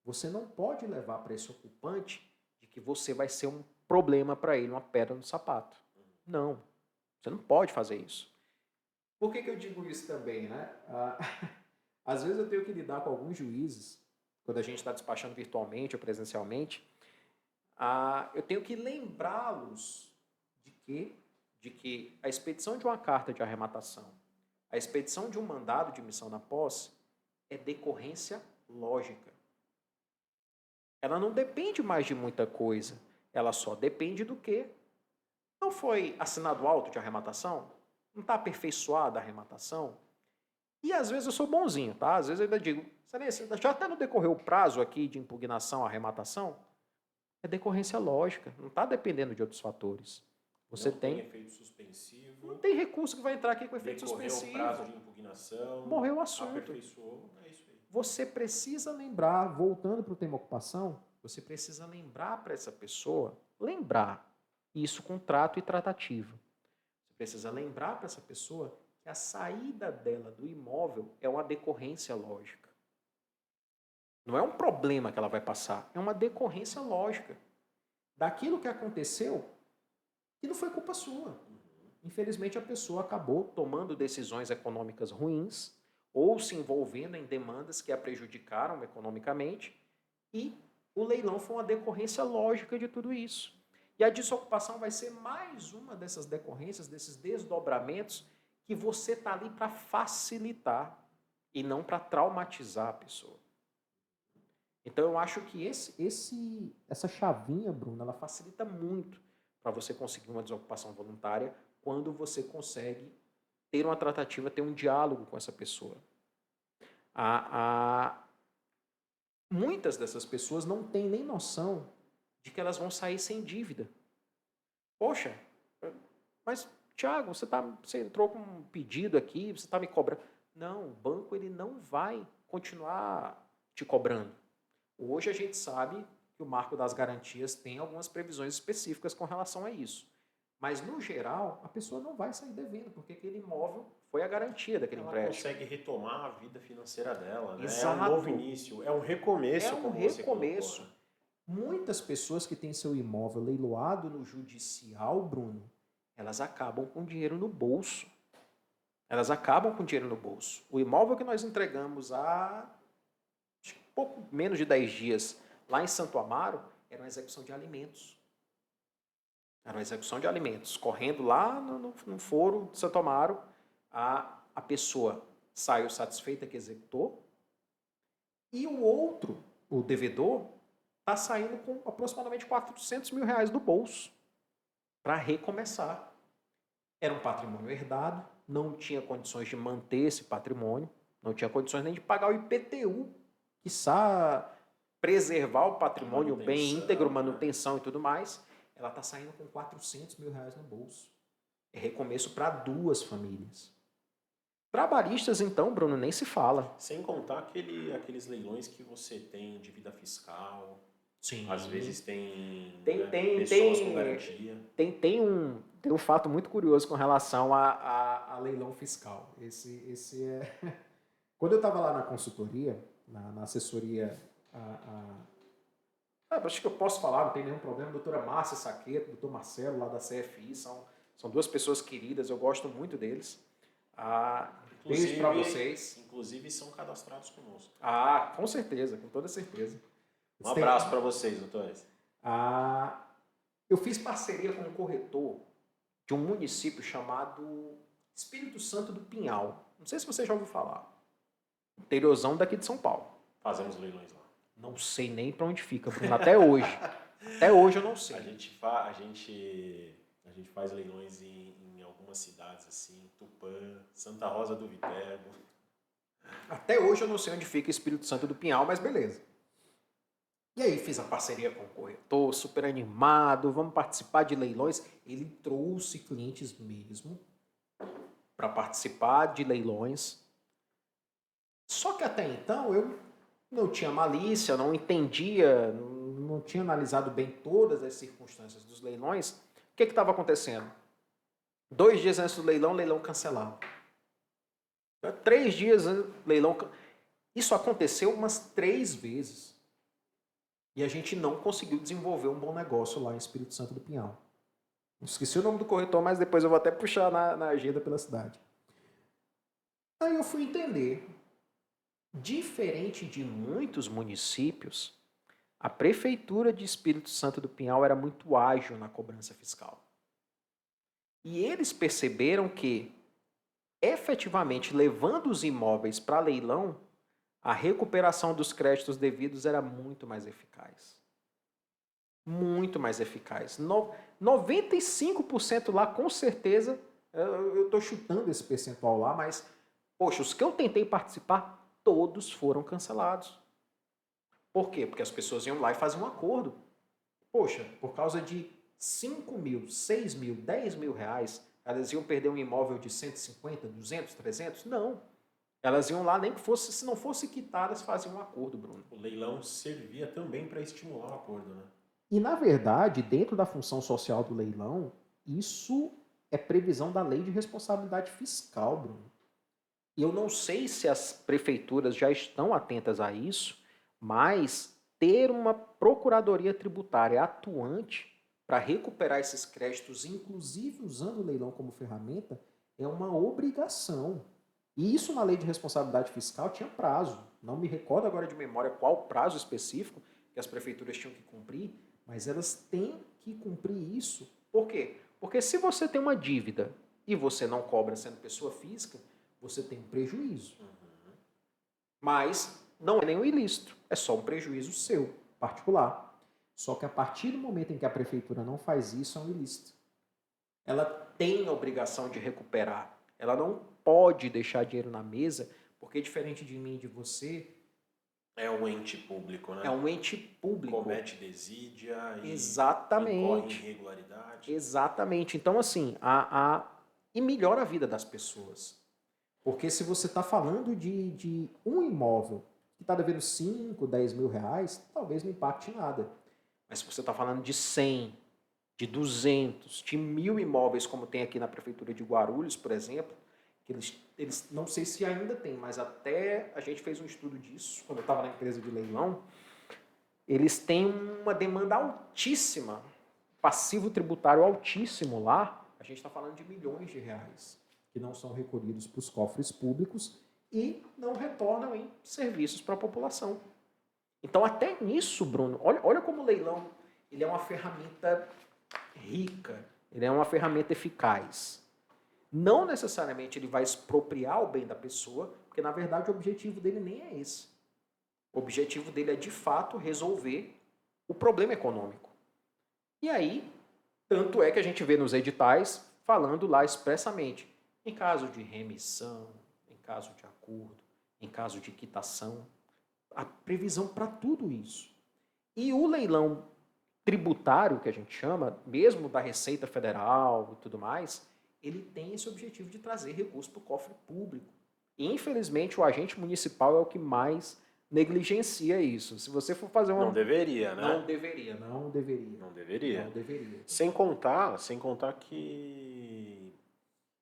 você não pode levar para esse ocupante de que você vai ser um problema para ele, uma pedra no sapato. Não, você não pode fazer isso. Por que eu digo isso também, né? Às vezes eu tenho que lidar com alguns juízes, quando a gente está despachando virtualmente ou presencialmente, eu tenho que lembrá-los de que a expedição de uma carta de arrematação, a expedição de um mandado de missão na posse é decorrência lógica. Ela não depende mais de muita coisa, ela só depende do quê? Não foi assinado auto de arrematação? Não está aperfeiçoada a arrematação? E às vezes eu sou bonzinho, tá? Às vezes eu ainda digo, já até não decorreu o prazo aqui de impugnação à arrematação? É decorrência lógica, não está dependendo de outros fatores. Você não tem efeito suspensivo. Não tem recurso que vai entrar aqui com efeito suspensivo. Decorreu o prazo de impugnação. Morreu o assunto. Aperfeiçoou, é isso aí. Você precisa lembrar, voltando para o tema ocupação, você precisa lembrar para essa pessoa, lembrar isso com trato e tratativa. Você precisa lembrar para essa pessoa que a saída dela do imóvel é uma decorrência lógica. Não é um problema que ela vai passar, é uma decorrência lógica daquilo que aconteceu que não foi culpa sua. Infelizmente, a pessoa acabou tomando decisões econômicas ruins ou se envolvendo em demandas que a prejudicaram economicamente e o leilão foi uma decorrência lógica de tudo isso. E a desocupação vai ser mais uma dessas decorrências, desses desdobramentos que você está ali para facilitar e não para traumatizar a pessoa. Então, eu acho que essa chavinha, Bruno, ela facilita muito para você conseguir uma desocupação voluntária quando você consegue ter uma tratativa, ter um diálogo com essa pessoa. Muitas dessas pessoas não têm nem noção de que elas vão sair sem dívida. Poxa, mas Thiago, você entrou com um pedido aqui, você está me cobrando. Não, o banco ele não vai continuar te cobrando. Hoje a gente sabe que o marco das garantias tem algumas previsões específicas com relação a isso. Mas, no geral, a pessoa não vai sair devendo, porque aquele imóvel foi a garantia daquele empréstimo. Ela consegue retomar a vida financeira dela, né? Exato. É um novo início, é um recomeço. É um recomeço. Muitas pessoas que têm seu imóvel leiloado no judicial, Bruno, elas acabam com dinheiro no bolso. Elas acabam com dinheiro no bolso. O imóvel que nós entregamos há pouco menos de 10 dias lá em Santo Amaro era uma execução de alimentos. Era uma execução de alimentos, correndo lá no foro de Santo Amaro, a pessoa saiu satisfeita que executou, e o outro, o devedor, está saindo com aproximadamente R$ 400 mil do bolso para recomeçar. Era um patrimônio herdado, não tinha condições de manter esse patrimônio, não tinha condições nem de pagar o IPTU, quiçá preservar o patrimônio bem íntegro, manutenção e tudo mais. Ela está saindo com R$ 400 mil no bolso. É recomeço para 2 famílias. Trabalhistas, então, Bruno, nem se fala. Sem contar aqueles leilões que você tem dívida fiscal. Sim. Às vezes tem pessoas com garantia. Tem um fato muito curioso com relação a leilão fiscal. Esse é... Quando eu estava lá na consultoria, na assessoria... acho que eu posso falar, não tem nenhum problema. Doutora Márcia Saqueto, doutor Marcelo, lá da CFI, são 2 pessoas queridas, eu gosto muito deles. Beijo para vocês. Inclusive são cadastrados conosco. Com certeza, com toda certeza. Um abraço para vocês, doutores. Eu fiz parceria com um corretor de um município chamado Espírito Santo do Pinhal. Não sei se você já ouviu falar. Interiorzão daqui de São Paulo. Fazemos leilões lá. Não sei nem para onde fica, Bruno, até hoje. Até hoje eu não sei. A gente faz leilões em algumas cidades, assim, Tupã, Santa Rosa do Viterbo. Até hoje eu não sei onde fica Espírito Santo do Pinhal, mas beleza. E aí fiz a parceria com o corretor, super animado, vamos participar de leilões. Ele trouxe clientes mesmo para participar de leilões. Só que até então eu não tinha malícia, não entendia, não tinha analisado bem todas as circunstâncias dos leilões. O que estava acontecendo? 2 dias antes do leilão cancelado. 3 dias antes do leilão... Isso aconteceu umas 3 vezes. E a gente não conseguiu desenvolver um bom negócio lá em Espírito Santo do Pinhal. Esqueci o nome do corretor, mas depois eu vou até puxar na agenda pela cidade. Aí eu fui entender. Diferente de muitos municípios, a Prefeitura de Espírito Santo do Pinhal era muito ágil na cobrança fiscal. E eles perceberam que, efetivamente, levando os imóveis para leilão, a recuperação dos créditos devidos era muito mais eficaz. Muito mais eficaz. 95% lá, com certeza, eu estou chutando esse percentual lá, mas, poxa, os que eu tentei participar, todos foram cancelados. Por quê? Porque as pessoas iam lá e faziam um acordo. Poxa, por causa de 5 mil, 6 mil, 10 mil reais, elas iam perder um imóvel de 150, 200, 300? Não. Elas iam lá, nem que fosse, se não fosse quitadas, faziam um acordo, Bruno. O leilão servia também para estimular o acordo, né? E, na verdade, dentro da função social do leilão, isso é previsão da lei de responsabilidade fiscal, Bruno. E eu não sei se as prefeituras já estão atentas a isso, mas ter uma procuradoria tributária atuante para recuperar esses créditos, inclusive usando o leilão como ferramenta, é uma obrigação. E isso na lei de responsabilidade fiscal tinha prazo. Não me recordo agora de memória qual o prazo específico que as prefeituras tinham que cumprir, mas elas têm que cumprir isso. Por quê? Porque se você tem uma dívida e você não cobra sendo pessoa física, você tem um prejuízo. Mas não é nenhum ilícito, é só um prejuízo seu, particular. Só que a partir do momento em que a prefeitura não faz isso, é um ilícito. Ela tem a obrigação de recuperar. Ela não pode deixar dinheiro na mesa, porque diferente de mim e de você... É um ente público, né? É um ente público. Comete desídia e exatamente. Incorre em irregularidade. Exatamente. Então, assim, e melhora a vida das pessoas. Porque se você está falando de um imóvel que está devendo 5, 10 mil reais, talvez não impacte nada. Mas se você está falando de 100, de 200, de 1.000 imóveis, como tem aqui na Prefeitura de Guarulhos, por exemplo, que eles não sei se ainda tem, mas até a gente fez um estudo disso, quando eu estava na empresa de leilão, eles têm uma demanda altíssima, passivo tributário altíssimo lá, a gente está falando de milhões de reais, que não são recolhidos para os cofres públicos e não retornam em serviços para a população. Então, até nisso, Bruno, olha como o leilão ele é uma ferramenta rica, ele é uma ferramenta eficaz. Não necessariamente ele vai expropriar o bem da pessoa, porque na verdade o objetivo dele nem é esse. O objetivo dele é de fato resolver o problema econômico. E aí, tanto é que a gente vê nos editais falando lá expressamente, em caso de remissão, em caso de acordo, em caso de quitação, a previsão para tudo isso. E o leilão tributário, que a gente chama, mesmo da Receita Federal e tudo mais, ele tem esse objetivo de trazer recurso para o cofre público. E, infelizmente, o agente municipal é o que mais negligencia isso. Se você for fazer uma... Não deveria, né? Não deveria, não deveria. Não deveria. Não deveria. Sem contar que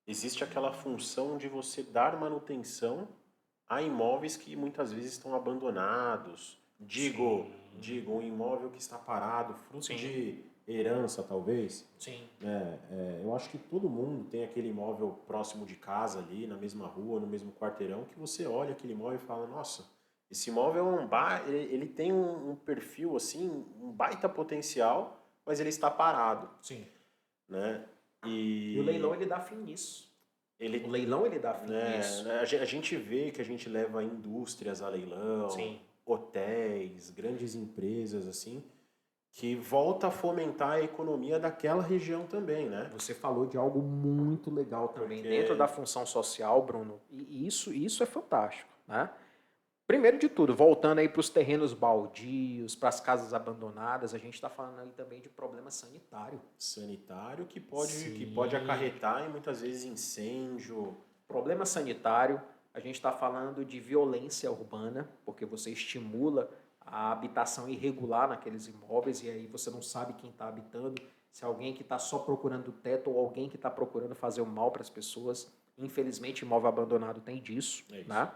existe aquela função de você dar manutenção a imóveis que muitas vezes estão abandonados. Digo, um imóvel que está parado, fruto Sim. de herança, talvez. Sim. Eu acho que todo mundo tem aquele imóvel próximo de casa ali, na mesma rua, no mesmo quarteirão, que você olha aquele imóvel e fala, nossa, esse imóvel ele tem um perfil, assim, um baita potencial, mas ele está parado. Sim. Né? E o leilão, ele dá fim nisso. O leilão, ele dá fim nisso. A gente vê que a gente leva indústrias a leilão, Sim. hotéis, grandes empresas, assim, que volta a fomentar a economia daquela região também, né? Você falou de algo muito legal também, Porque... dentro da função social, Bruno, e isso é fantástico, né? Primeiro de tudo, voltando aí para os terrenos baldios, para as casas abandonadas, a gente está falando aí também de problema sanitário. Sanitário que pode acarretar em muitas vezes incêndio. Problema sanitário, a gente está falando de violência urbana, porque você estimula a habitação irregular naqueles imóveis e aí você não sabe quem está habitando, se é alguém que está só procurando o teto ou alguém que está procurando fazer o mal para as pessoas. Infelizmente, imóvel abandonado tem disso, né?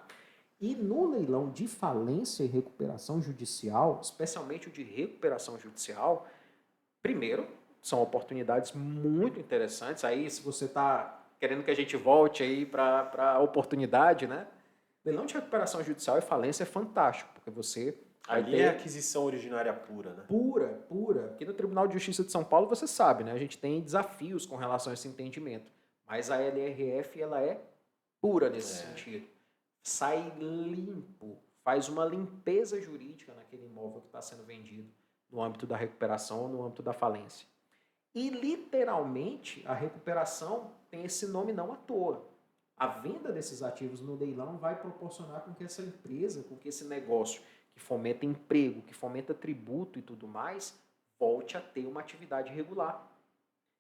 E no leilão de falência e recuperação judicial, especialmente o de recuperação judicial, primeiro, são oportunidades muito interessantes. Aí, se você está querendo que a gente volte aí para a oportunidade, né? Leilão de recuperação judicial e falência é fantástico, porque você... Ali é aquisição originária pura, né? Pura. Aqui no Tribunal de Justiça de São Paulo, você sabe, né? A gente tem desafios com relação a esse entendimento. Mas a LRF, ela é pura nesse sentido. Sai limpo, faz uma limpeza jurídica naquele imóvel que está sendo vendido no âmbito da recuperação ou no âmbito da falência. E, literalmente, a recuperação tem esse nome não à toa. A venda desses ativos no leilão vai proporcionar com que essa empresa, com que esse negócio que fomenta emprego, que fomenta tributo e tudo mais, volte a ter uma atividade regular.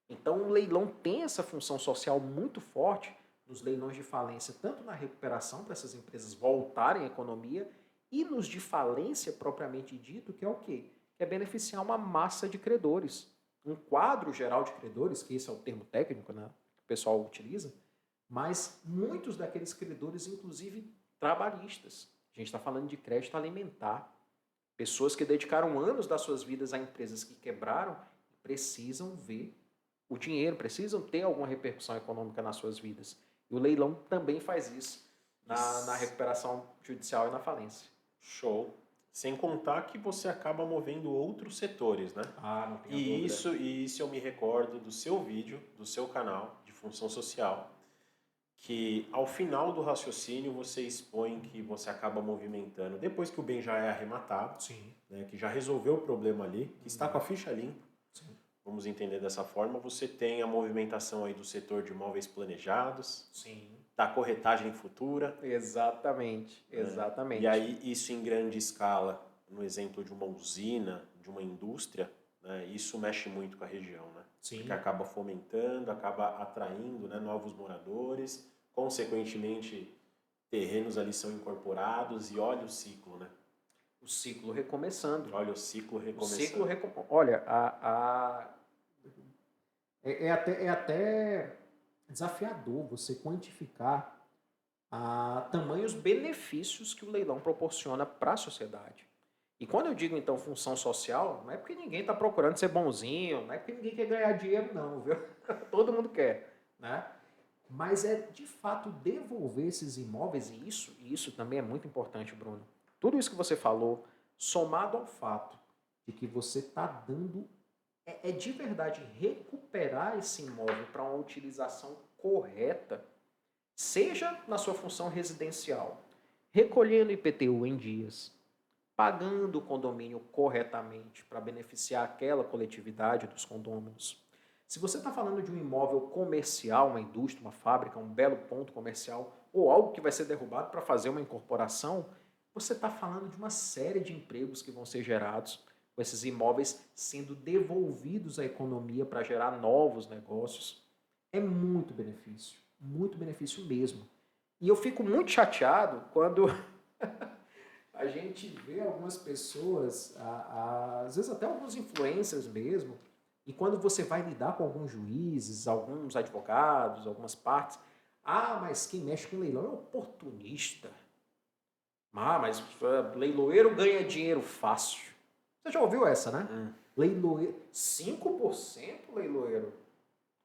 Então, o leilão tem essa função social muito forte nos leilões de falência, tanto na recuperação para essas empresas voltarem à economia e nos de falência propriamente dito, que é o quê? Que é beneficiar uma massa de credores. Um quadro geral de credores, que esse é o termo técnico, né, que o pessoal utiliza, mas muitos daqueles credores, inclusive trabalhistas. A gente está falando de crédito alimentar. Pessoas que dedicaram anos das suas vidas a empresas que quebraram e precisam ver o dinheiro, precisam ter alguma repercussão econômica nas suas vidas. E o leilão também faz isso na recuperação judicial e na falência. Show. Sem contar que você acaba movendo outros setores, né? Não tem dúvida. Isso eu me recordo do seu vídeo, do seu canal de função social, que ao final do raciocínio você expõe que você acaba movimentando, depois que o bem já é arrematado, né, que já resolveu o problema ali, que está com a ficha limpa, vamos entender dessa forma, você tem a movimentação aí do setor de imóveis planejados, da corretagem futura. Exatamente. E aí isso em grande escala, no exemplo de uma usina, de uma indústria, né, isso mexe muito com a região, né? Porque acaba fomentando, acaba atraindo, né, novos moradores, consequentemente terrenos ali são incorporados e olha o ciclo, né? O ciclo recomeçando. Olha o ciclo recomeçando. Olha, é até desafiador você quantificar tamanhos benefícios que o leilão proporciona para a sociedade. E quando eu digo, então, função social, não é porque ninguém está procurando ser bonzinho, não é porque ninguém quer ganhar dinheiro, não, viu? Todo mundo quer, né? Mas é, de fato, devolver esses imóveis, e isso também é muito importante, Bruno. Tudo isso que você falou, somado ao fato de que você está dando é de verdade recuperar esse imóvel para uma utilização correta, seja na sua função residencial, recolhendo IPTU em dias, pagando o condomínio corretamente para beneficiar aquela coletividade dos condôminos. Se você está falando de um imóvel comercial, uma indústria, uma fábrica, um belo ponto comercial, ou algo que vai ser derrubado para fazer uma incorporação, você está falando de uma série de empregos que vão ser gerados com esses imóveis sendo devolvidos à economia para gerar novos negócios. É muito benefício mesmo. E eu fico muito chateado quando a gente vê algumas pessoas, às vezes até alguns influencers mesmo, e quando você vai lidar com alguns juízes, alguns advogados, algumas partes, mas quem mexe com leilão é oportunista. Mas leiloeiro ganha dinheiro fácil. Você já ouviu essa, né? Leiloeiro, 5% leiloeiro.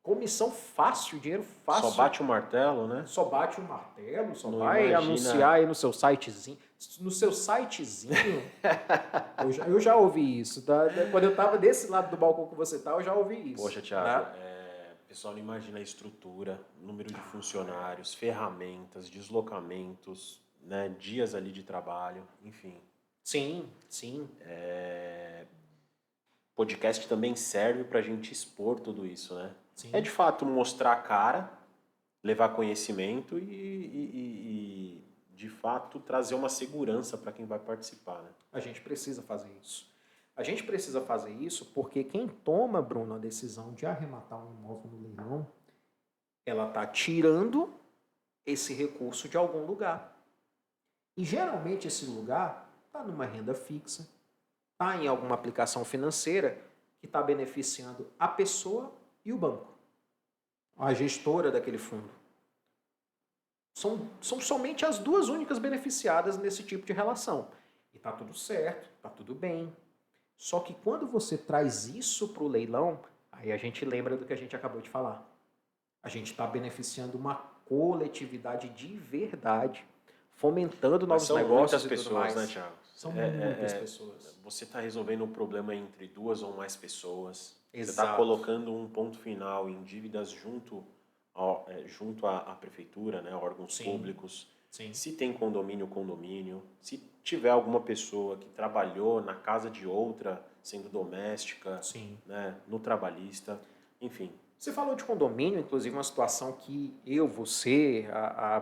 Comissão fácil, dinheiro fácil. Só bate o martelo, né? Só bate o martelo, só Não vai imagina. anunciar aí no seu sitezinho. No seu sitezinho, eu já ouvi isso. Tá? Quando eu tava desse lado do balcão que você tá, eu já ouvi isso. Poxa, Thiago, o pessoal não imagina a estrutura, número de funcionários, ferramentas, deslocamentos, né, dias ali de trabalho, enfim. Sim, sim. Podcast também serve para a gente expor tudo isso, né? Sim. É de fato mostrar a cara, levar conhecimento e de fato trazer uma segurança para quem vai participar, né? A gente precisa fazer isso. A gente precisa fazer isso porque quem toma, Bruno, a decisão de arrematar um imóvel no leilão, ela está tirando esse recurso de algum lugar. E geralmente esse lugar está numa renda fixa, está em alguma aplicação financeira que está beneficiando a pessoa e o banco, a gestora daquele fundo. São somente as duas únicas beneficiadas nesse tipo de relação. E está tudo certo, está tudo bem. Só que quando você traz isso para o leilão, aí a gente lembra do que a gente acabou de falar. A gente está beneficiando uma coletividade de verdade, fomentando novos negócios e muitas tudo mais. pessoas, né, Thiago? São muitas pessoas. Você está resolvendo um problema entre duas ou mais pessoas. Você Exato. está colocando um ponto final em dívidas junto à prefeitura, né, órgãos Sim. públicos. Sim. Se tem condomínio. Se tiver alguma pessoa que trabalhou na casa de outra, sendo doméstica, Sim. né, no trabalhista, enfim. Você falou de condomínio, inclusive uma situação que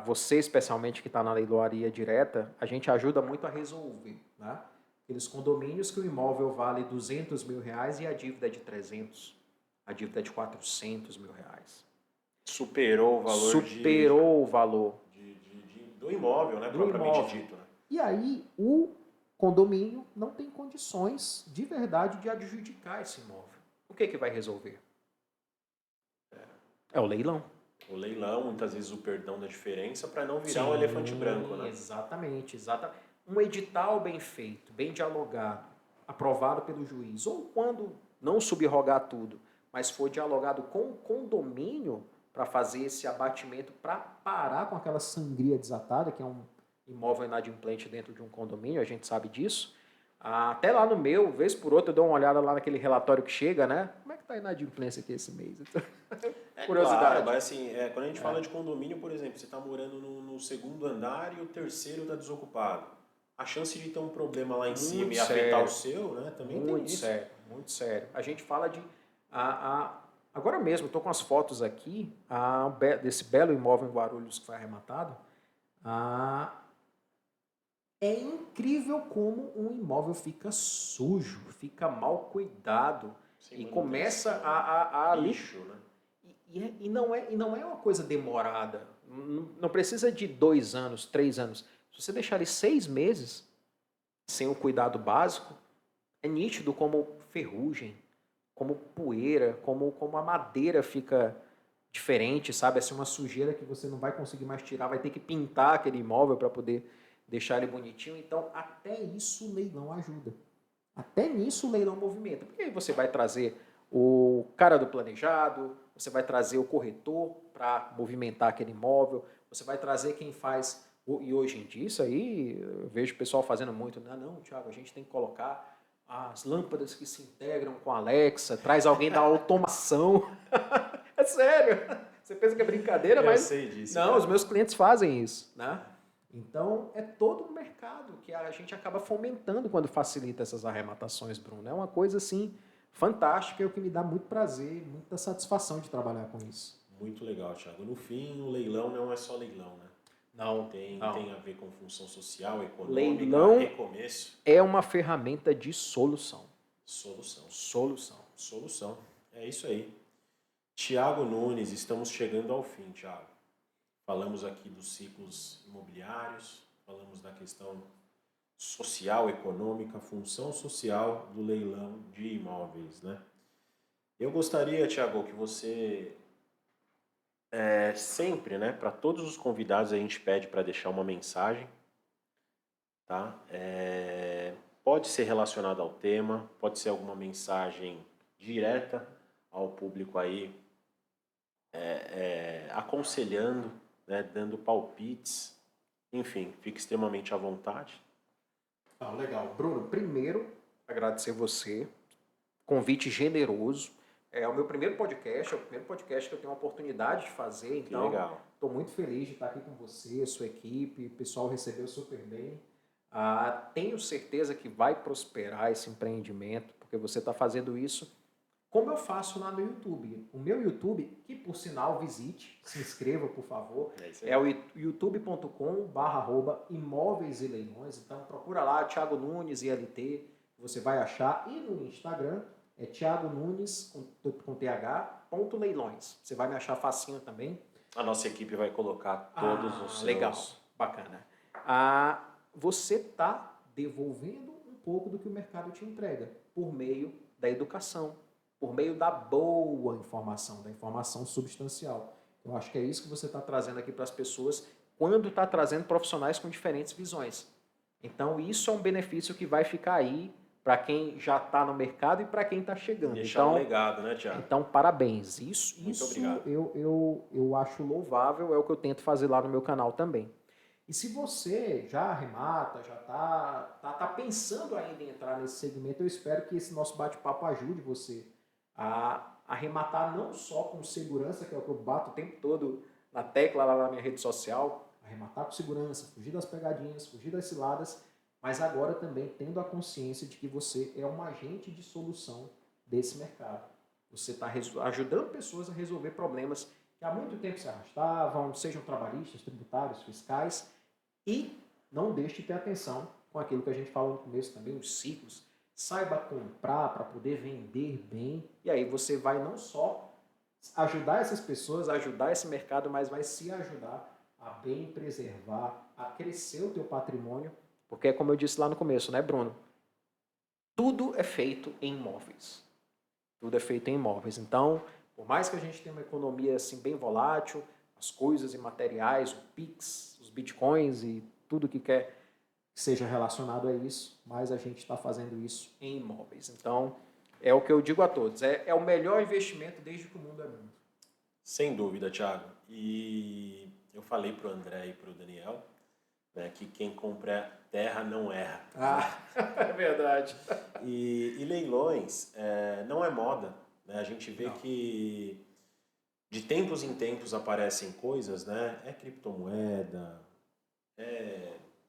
você especialmente que está na leiloaria direta, a gente ajuda muito a resolver, né? Aqueles condomínios que o imóvel vale R$200 mil e a dívida é de 300, a dívida é de R$400 mil. Superou o valor o valor do imóvel, né, propriamente dito. Né? E aí o condomínio não tem condições de verdade de adjudicar esse imóvel. O que vai resolver? É o leilão. O leilão, muitas vezes o perdão da diferença para não virar um elefante branco, né? Exatamente. Um edital bem feito, bem dialogado, aprovado pelo juiz, ou quando não subrogar tudo, mas for dialogado com o condomínio para fazer esse abatimento, para parar com aquela sangria desatada, que é um imóvel inadimplente dentro de um condomínio, a gente sabe disso. Até lá no meu, vez por outra, eu dou uma olhada lá naquele relatório que chega, né? Como é que tá a inadimplência aqui esse mês? Curiosidade. Claro, mas assim, quando a gente fala de condomínio, por exemplo, você está morando no segundo andar e o terceiro está desocupado. A chance de ter um problema lá em cima e afetar o seu, né? Também tem isso. Muito sério. A gente fala de... agora mesmo, estou com as fotos aqui desse belo imóvel em Guarulhos que foi arrematado. É incrível como um imóvel fica sujo, fica mal cuidado. Sim, e começa a lixo, né? E não é uma coisa demorada. Não precisa de 2 anos, 3 anos. Se você deixar ele 6 meses sem o cuidado básico, é nítido como ferrugem, como poeira, como a madeira fica diferente, sabe? Assim, uma sujeira que você não vai conseguir mais tirar, vai ter que pintar aquele imóvel para poder deixar ele bonitinho. Então, até isso o leilão ajuda. Até nisso o leilão movimenta. Porque aí você vai trazer o cara do planejado, você vai trazer o corretor para movimentar aquele imóvel, você vai trazer quem faz... E hoje em dia, isso aí, eu vejo o pessoal fazendo muito. Não, Thiago, a gente tem que colocar as lâmpadas que se integram com a Alexa, traz alguém da automação. É sério. Você pensa que é brincadeira, mas... Eu sei disso. Não, cara. os meus clientes fazem isso, né? Então, é todo um mercado que a gente acaba fomentando quando facilita essas arrematações, Bruno. É uma coisa, assim, fantástica e o que me dá muito prazer, muita satisfação de trabalhar com isso. Muito legal, Thiago. No fim, o leilão não é só leilão, né? Não, Tem a ver com função social, econômica, leilão recomeço. é uma ferramenta de solução. Solução. É isso aí. Tiago Nunes, estamos chegando ao fim, Tiago. Falamos aqui dos ciclos imobiliários, falamos da questão social, econômica, função social do leilão de imóveis, né? Eu gostaria, Tiago, que você sempre, né, para todos os convidados a gente pede para deixar uma mensagem, tá? Pode ser relacionada ao tema, pode ser alguma mensagem direta ao público aí, aconselhando, né, dando palpites, enfim, fique extremamente à vontade. Legal. Bruno, primeiro, agradecer você, convite generoso. É o meu primeiro podcast, é o primeiro podcast que eu tenho a oportunidade de fazer, Que então legal. estou muito feliz de estar aqui com você, sua equipe, o pessoal recebeu super bem. Tenho certeza que vai prosperar esse empreendimento, porque você está fazendo isso como eu faço lá no YouTube. O meu YouTube, que por sinal visite, se inscreva por favor, é o youtube.com/imóveis e leilões. Então procura lá, Thiago Nunes ILT, você vai achar. E no Instagram é Thiago Nunes com th.leilões. Você vai me achar facinho também. A nossa equipe vai colocar todos os seus... Legal, bacana. Você está devolvendo um pouco do que o mercado te entrega por meio da educação, por meio da boa informação, da informação substancial. Eu acho que é isso que você está trazendo aqui para as pessoas quando está trazendo profissionais com diferentes visões. Então, isso é um benefício que vai ficar aí para quem já está no mercado e para quem está chegando. Deixar um legado, né, Thiago? Então, parabéns. Muito obrigado. Eu acho louvável, é o que eu tento fazer lá no meu canal também. E se você já arremata, já tá pensando ainda em entrar nesse segmento, eu espero que esse nosso bate-papo ajude você a arrematar não só com segurança, que é o que eu bato o tempo todo na tecla lá na minha rede social, arrematar com segurança, fugir das pegadinhas, fugir das ciladas, mas agora também tendo a consciência de que você é um agente de solução desse mercado. Você está ajudando pessoas a resolver problemas que há muito tempo se arrastavam, sejam trabalhistas, tributários, fiscais, e não deixe de ter atenção com aquilo que a gente falou no começo também, os ciclos. Saiba comprar para poder vender bem, e aí você vai não só ajudar essas pessoas, ajudar esse mercado, mas vai se ajudar a bem preservar, a crescer o teu patrimônio, porque é como eu disse lá no começo, né, Bruno? Tudo é feito em imóveis. Tudo é feito em imóveis. Então, por mais que a gente tenha uma economia assim bem volátil, as coisas imateriais, o Pix, os Bitcoins e tudo que quer que seja relacionado a isso, mas a gente está fazendo isso em imóveis. Então, é o que eu digo a todos, é o melhor investimento desde que o mundo é mundo. Sem dúvida, Thiago. E eu falei para o André e para o Daniel, né, que quem compra terra não erra. É verdade. E leilões não é moda, né? A gente vê que de tempos em tempos aparecem coisas, né? É criptomoeda,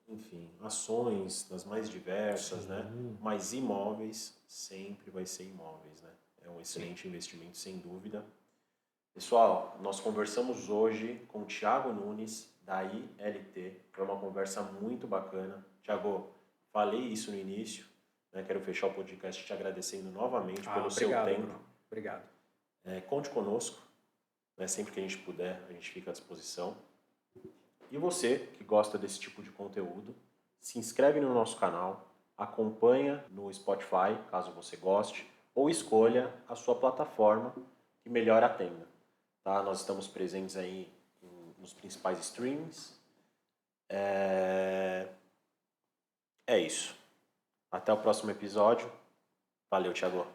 enfim, ações das mais diversas, né? Mas imóveis sempre vai ser imóveis, né? É um excelente investimento, sem dúvida. Pessoal, nós conversamos hoje com o Thiago Nunes, da ILT. Foi uma conversa muito bacana. Thiago, falei isso no início, né? Quero fechar o podcast te agradecendo novamente pelo seu tempo. Bruno. Obrigado. Conte conosco, né? Sempre que a gente puder, a gente fica à disposição. E você que gosta desse tipo de conteúdo, se inscreve no nosso canal, acompanha no Spotify, caso você goste, ou escolha a sua plataforma que melhor atenda. Tá? Nós estamos presentes aí nos principais streams. É isso. Até o próximo episódio. Valeu, Thiago.